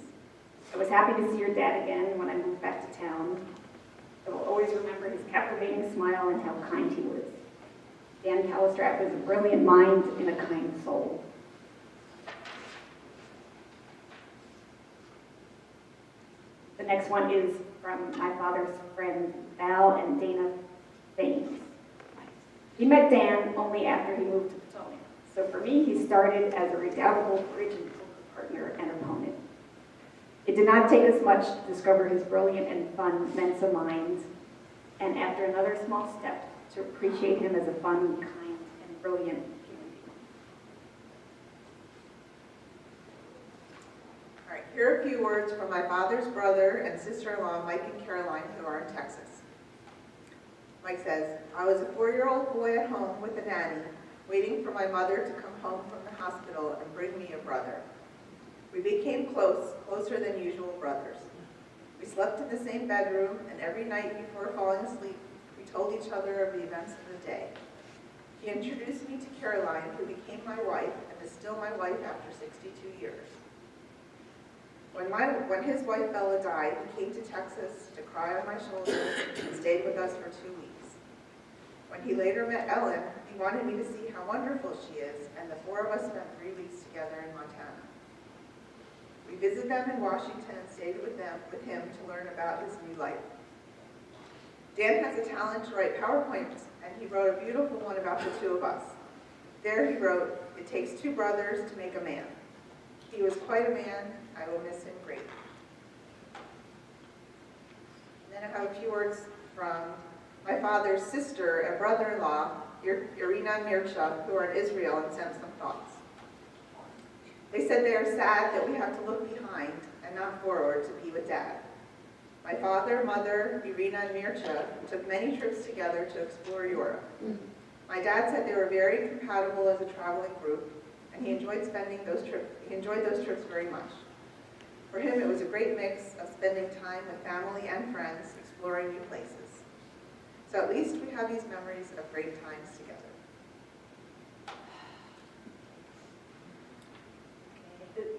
[SPEAKER 4] I was happy to see your dad again when I moved back to town. I will always remember his captivating smile and how kind he was. Dan Calistrat was a brilliant mind and a kind soul. The next one is from my father's friend Val and Dana Thames. He met Dan only after he moved to Potomac. So for me, he started as a redoubtable bridge and poker partner and opponent. It did not take us much to discover his brilliant and fun Mensa mind, and after another small step, to appreciate him as a fun, kind, and brilliant human being.
[SPEAKER 3] All right, here are a few words from my father's brother and sister-in-law, Mike and Caroline, who are in Texas. Mike says, I was a 4-year-old boy at home with a nanny, waiting for my mother to come home from the hospital and bring me a brother. We became closer than usual brothers. We slept in the same bedroom, and every night before falling asleep, we told each other of the events of the day. He introduced me to Caroline, who became my wife, and is still my wife after 62 years. When his wife Bella died, he came to Texas to cry on my shoulder and stayed with us for 2 weeks. When he later met Ellen, he wanted me to see how wonderful she is, and the four of us spent 3 weeks together in Montana. We visited them in Washington and stayed with him to learn about his new life. Dan has a talent to write PowerPoints, and he wrote a beautiful one about the two of us. There he wrote, "It takes two brothers to make a man." He was quite a man. I will miss him greatly. And then I have a few words from my father's sister and brother-in-law, Irina and Mircea, who are in Israel, and sent some thoughts. They said they are sad that we have to look behind and not forward to be with Dad. My father, mother, Irina, and Mircea took many trips together to explore Europe. My dad said they were very compatible as a traveling group, and he enjoyed those trips very much. For him, it was a great mix of spending time with family and friends, exploring new places. So at least we have these memories of great times together.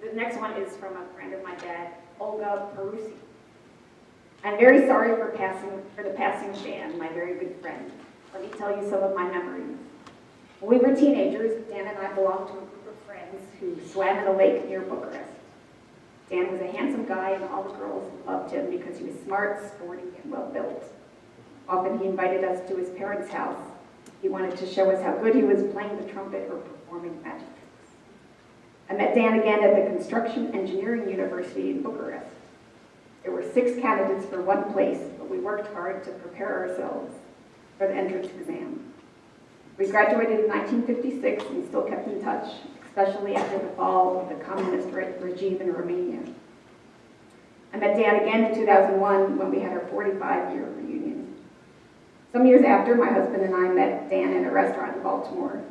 [SPEAKER 4] The next one is from a friend of my dad, Olga Perusi. I'm very sorry for the passing of Dan, my very good friend. Let me tell you some of my memories. When we were teenagers, Dan and I belonged to a group of friends who swam in a lake near Bucharest. Dan was a handsome guy, and all the girls loved him because he was smart, sporty, and well-built. Often he invited us to his parents' house. He wanted to show us how good he was playing the trumpet or performing magic tricks. I met Dan again at the Construction Engineering University in Bucharest. There were 6 candidates for one place, but we worked hard to prepare ourselves for the entrance exam. We graduated in 1956 and still kept in touch, especially after the fall of the communist regime in Romania. I met Dan again in 2001 when we had our 45-year reunion. Some years after, my husband and I met Dan in a restaurant in Baltimore,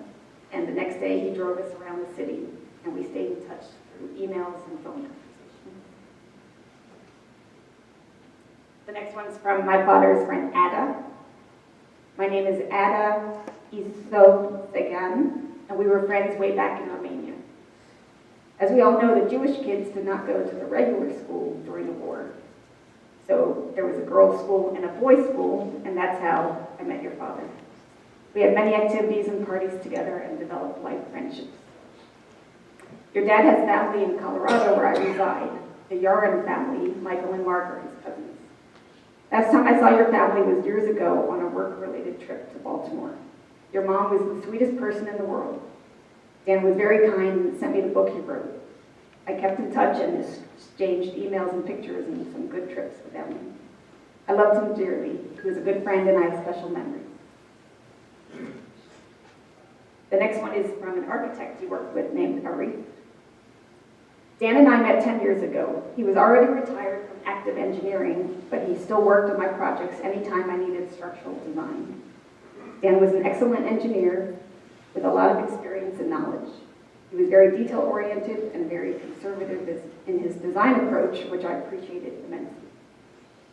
[SPEAKER 4] and the next day he drove us around the city, and we stayed in touch through emails and phone conversations. The next one's from my father's friend, Ada. My name is Ada Isosegan, and we were friends way back in Romania. As we all know, the Jewish kids did not go to the regular school during the war. So there was a girls' school and a boys' school, and that's how I met your father. We had many activities and parties together and developed life friendships. Your dad has family in Colorado where I reside. The Yaron family, Michael and Mark, are his cousins. Last time I saw your family was years ago on a work-related trip to Baltimore. Your mom was the sweetest person in the world. Dan was very kind and sent me the book he wrote. I kept in touch and exchanged emails and pictures and some good trips with Ellen. I loved him dearly. He was a good friend and I have special memories. The next one is from an architect he worked with named Arif. Dan and I met 10 years ago. He was already retired from active engineering, but he still worked on my projects anytime I needed structural design. Dan was an excellent engineer with a lot of experience and knowledge. He was very detail-oriented and very conservative in his design approach, which I appreciated immensely.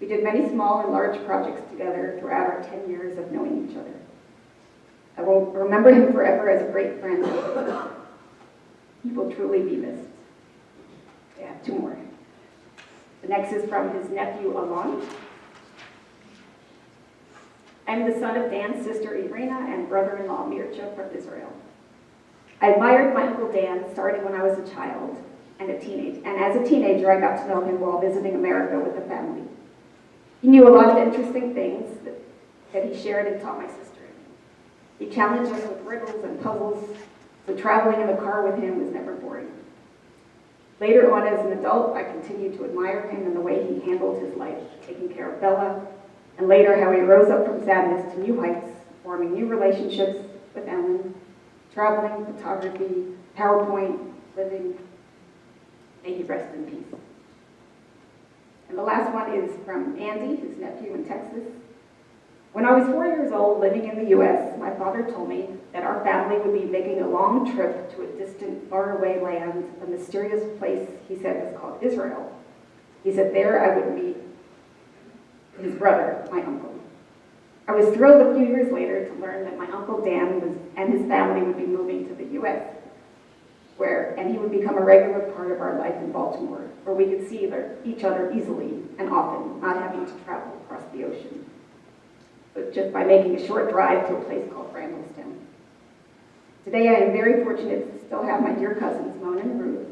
[SPEAKER 4] We did many small and large projects together throughout our 10 years of knowing each other. I will remember him forever as a great friend. He will truly be missed. I have 2 more. The next is from his nephew, Alon. I'm the son of Dan's sister, Irina, and brother-in-law, Mircea, from Israel. I admired my Uncle Dan starting when I was a child and as a teenager, I got to know him while visiting America with the family. He knew a lot of interesting things that he shared and taught my sister. He challenged us with riddles and puzzles, so traveling in the car with him was never boring. Later on, as an adult, I continued to admire him and the way he handled his life, taking care of Bella, and later how he rose up from sadness to new heights, forming new relationships with Ellen, traveling, photography, PowerPoint, living. May he rest in peace. And the last one is from Andy, his nephew in Texas. When I was 4 years old, living in the U.S., my father told me that our family would be making a long trip to a distant, faraway land, a mysterious place he said was called Israel. He said there I would meet his brother, my uncle. I was thrilled a few years later to learn that my Uncle Dan and his family would be moving to the U.S. and he would become a regular part of our life in Baltimore, where we could see each other easily and often, not having to travel across the ocean, but just by making a short drive to a place called Randallstown. Today I am very fortunate to still have my dear cousins, Mona and Ruth,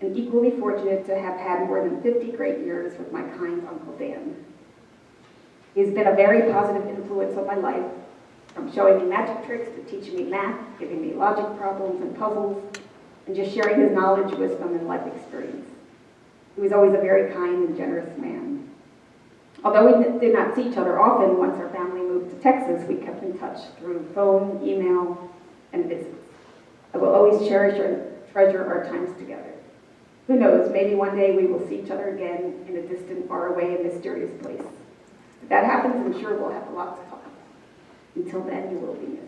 [SPEAKER 4] and equally fortunate to have had more than 50 great years with my kind Uncle Dan. He has been a very positive influence on my life, from showing me magic tricks to teaching me math, giving me logic problems and puzzles, and just sharing his knowledge, wisdom, and life experience. He was always a very kind and generous man. Although we did not see each other often, once our family moved to Texas, we kept in touch through phone, email, and visits. I will always cherish and treasure our times together. Who knows, maybe one day we will see each other again in a distant, faraway, and mysterious place. If that happens, I'm sure we'll have a lot to talk about. Until then, you will be missed.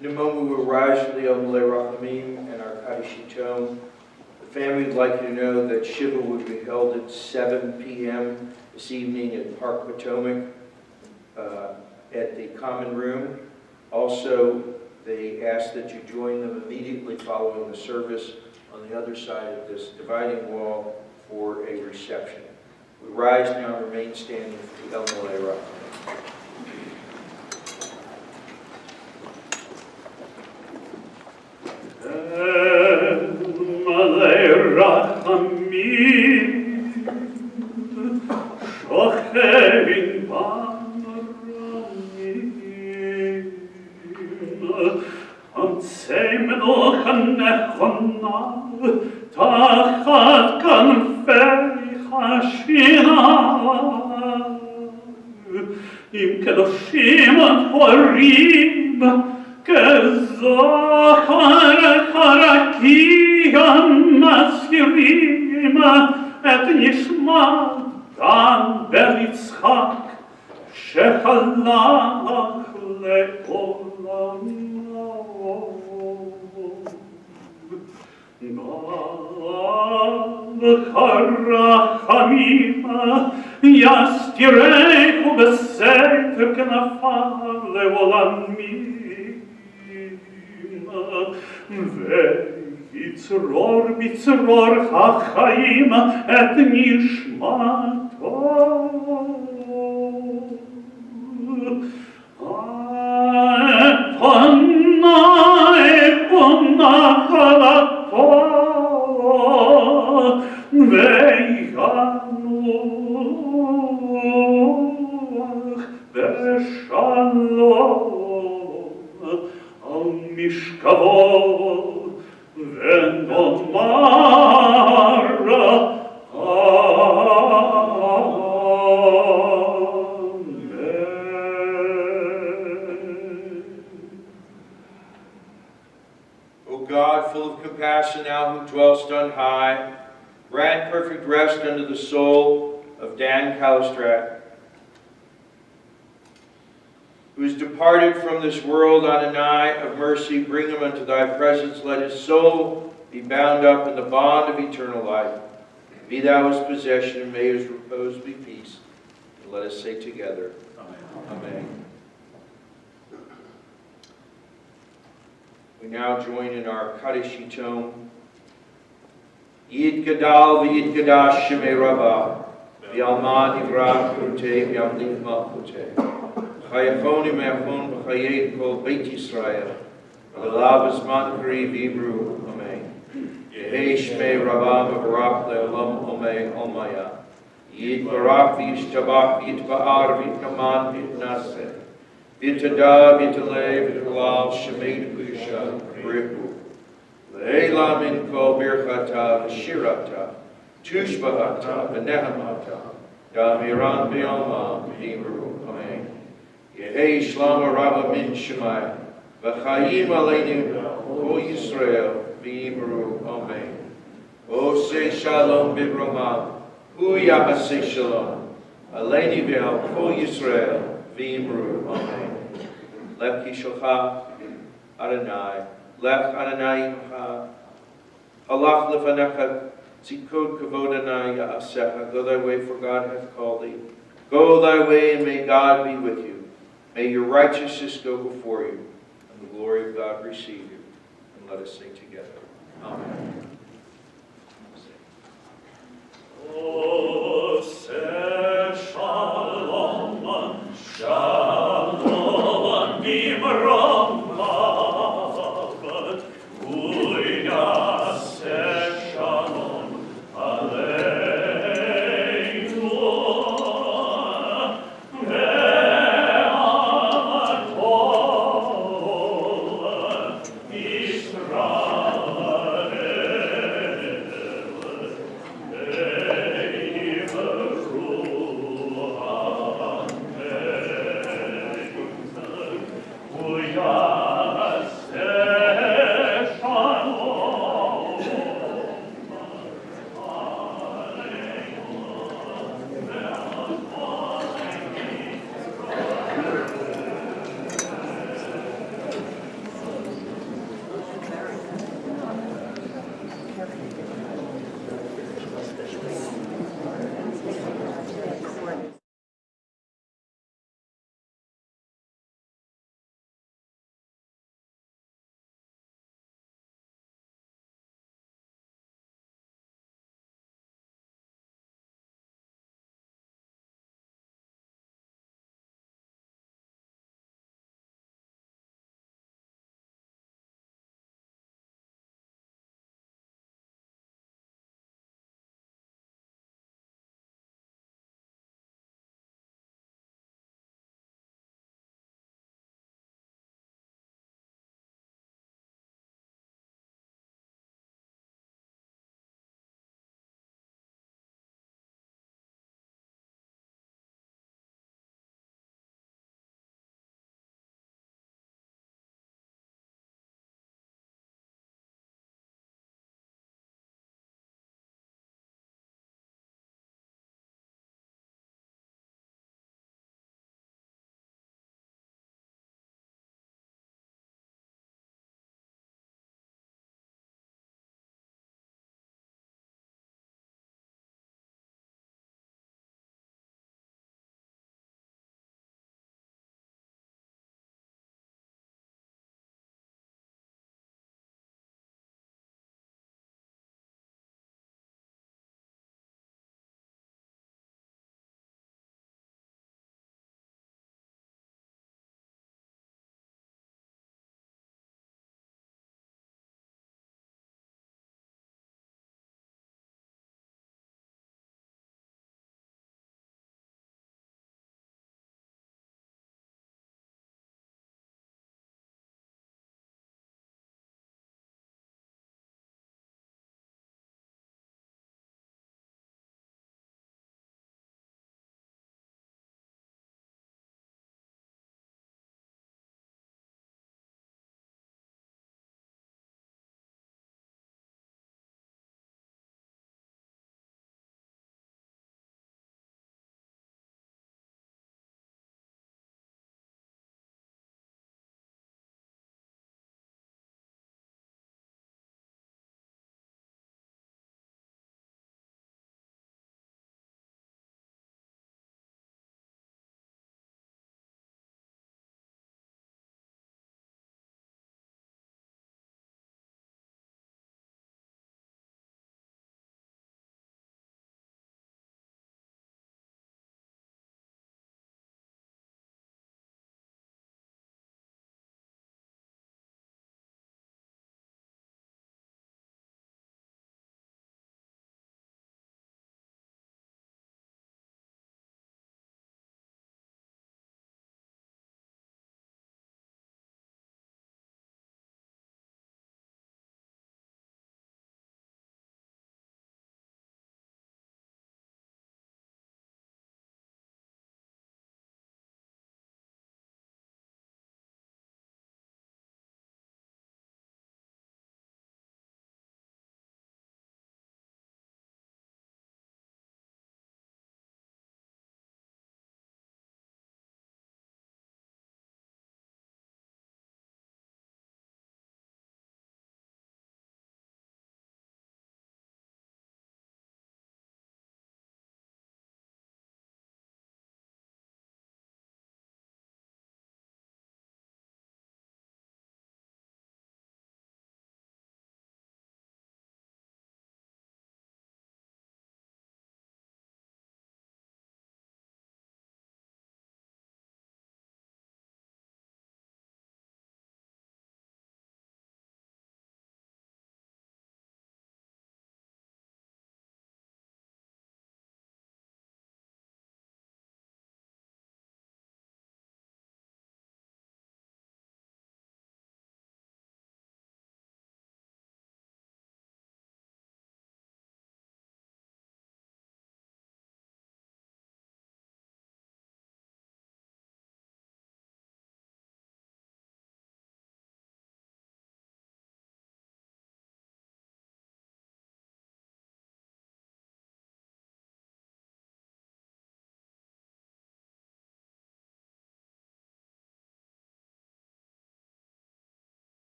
[SPEAKER 1] In a moment, we will rise for the Omelei Rachamim and our Kaddish Tome. The family would like you to know that Shiva will be held at 7 p.m. this evening at Park Potomac at the Common Room. Also, they ask that you join them immediately following the service on the other side of this dividing wall for a reception. We rise now and remain standing for the Omelei Rachamim.
[SPEAKER 2] Im kedoshim horim kezachar harakim masirim et nishmat dan beritzchak shechalach leolam Harachamim yastirechu b'sefer k'nafar le'olamim ve'yitzror b'yitzror ha'chaim et nishmato epona chalato ve'yanuch ve'shalom al mishkavo ve'nomar
[SPEAKER 1] God, full of compassion, now who dwellst on high, grant perfect rest unto the soul of Dan Calistrat, who is departed from this world on a night of mercy. Bring him unto thy presence. Let his soul be bound up in the bond of eternal life. Be thou his possession, and may his repose be peace. And let us say together, Amen. Amen. We now join in our Kaddish Tome. Yid Gadal v'Yid Gadash Shemei Rabbah v'Alma Nivrach Kurtei v'Yamlik Malchutei Chayachoni Me'achon v'Chayed Kol Beit Yisrael v'Lav Azman Kri v'Ibru Amen. Yehei Shemei Rabbah v'Barach le'olam Omei Olmaya Yid Barach v'Yishtabach v'Yitba'ar v'Yitnaman v'Yitnaseh v'Yitada v'Yitalei v'Yitalal Shemei D'Kusha v'Ripu Le'ela min kol birchata v'shirata tushbahata v'nehamata damiran v'yalma v'imru Amen. Yehei shlama rabba min shemai v'chayim aleinu kol Yisrael v'imru Amen. Oseh shalom b'brama hu yahaseh shalom aleini v'al kol Yisrael v'imru Amen. Lech kishocha Adonai Lech Adonai Imacha, Halach lefanecha, tzikod kavod Adonai ya'asecha. Go thy way, for God hath called thee. Go thy way, and may God be with you. May your righteousness go before you, and the glory of God precede you. And let us sing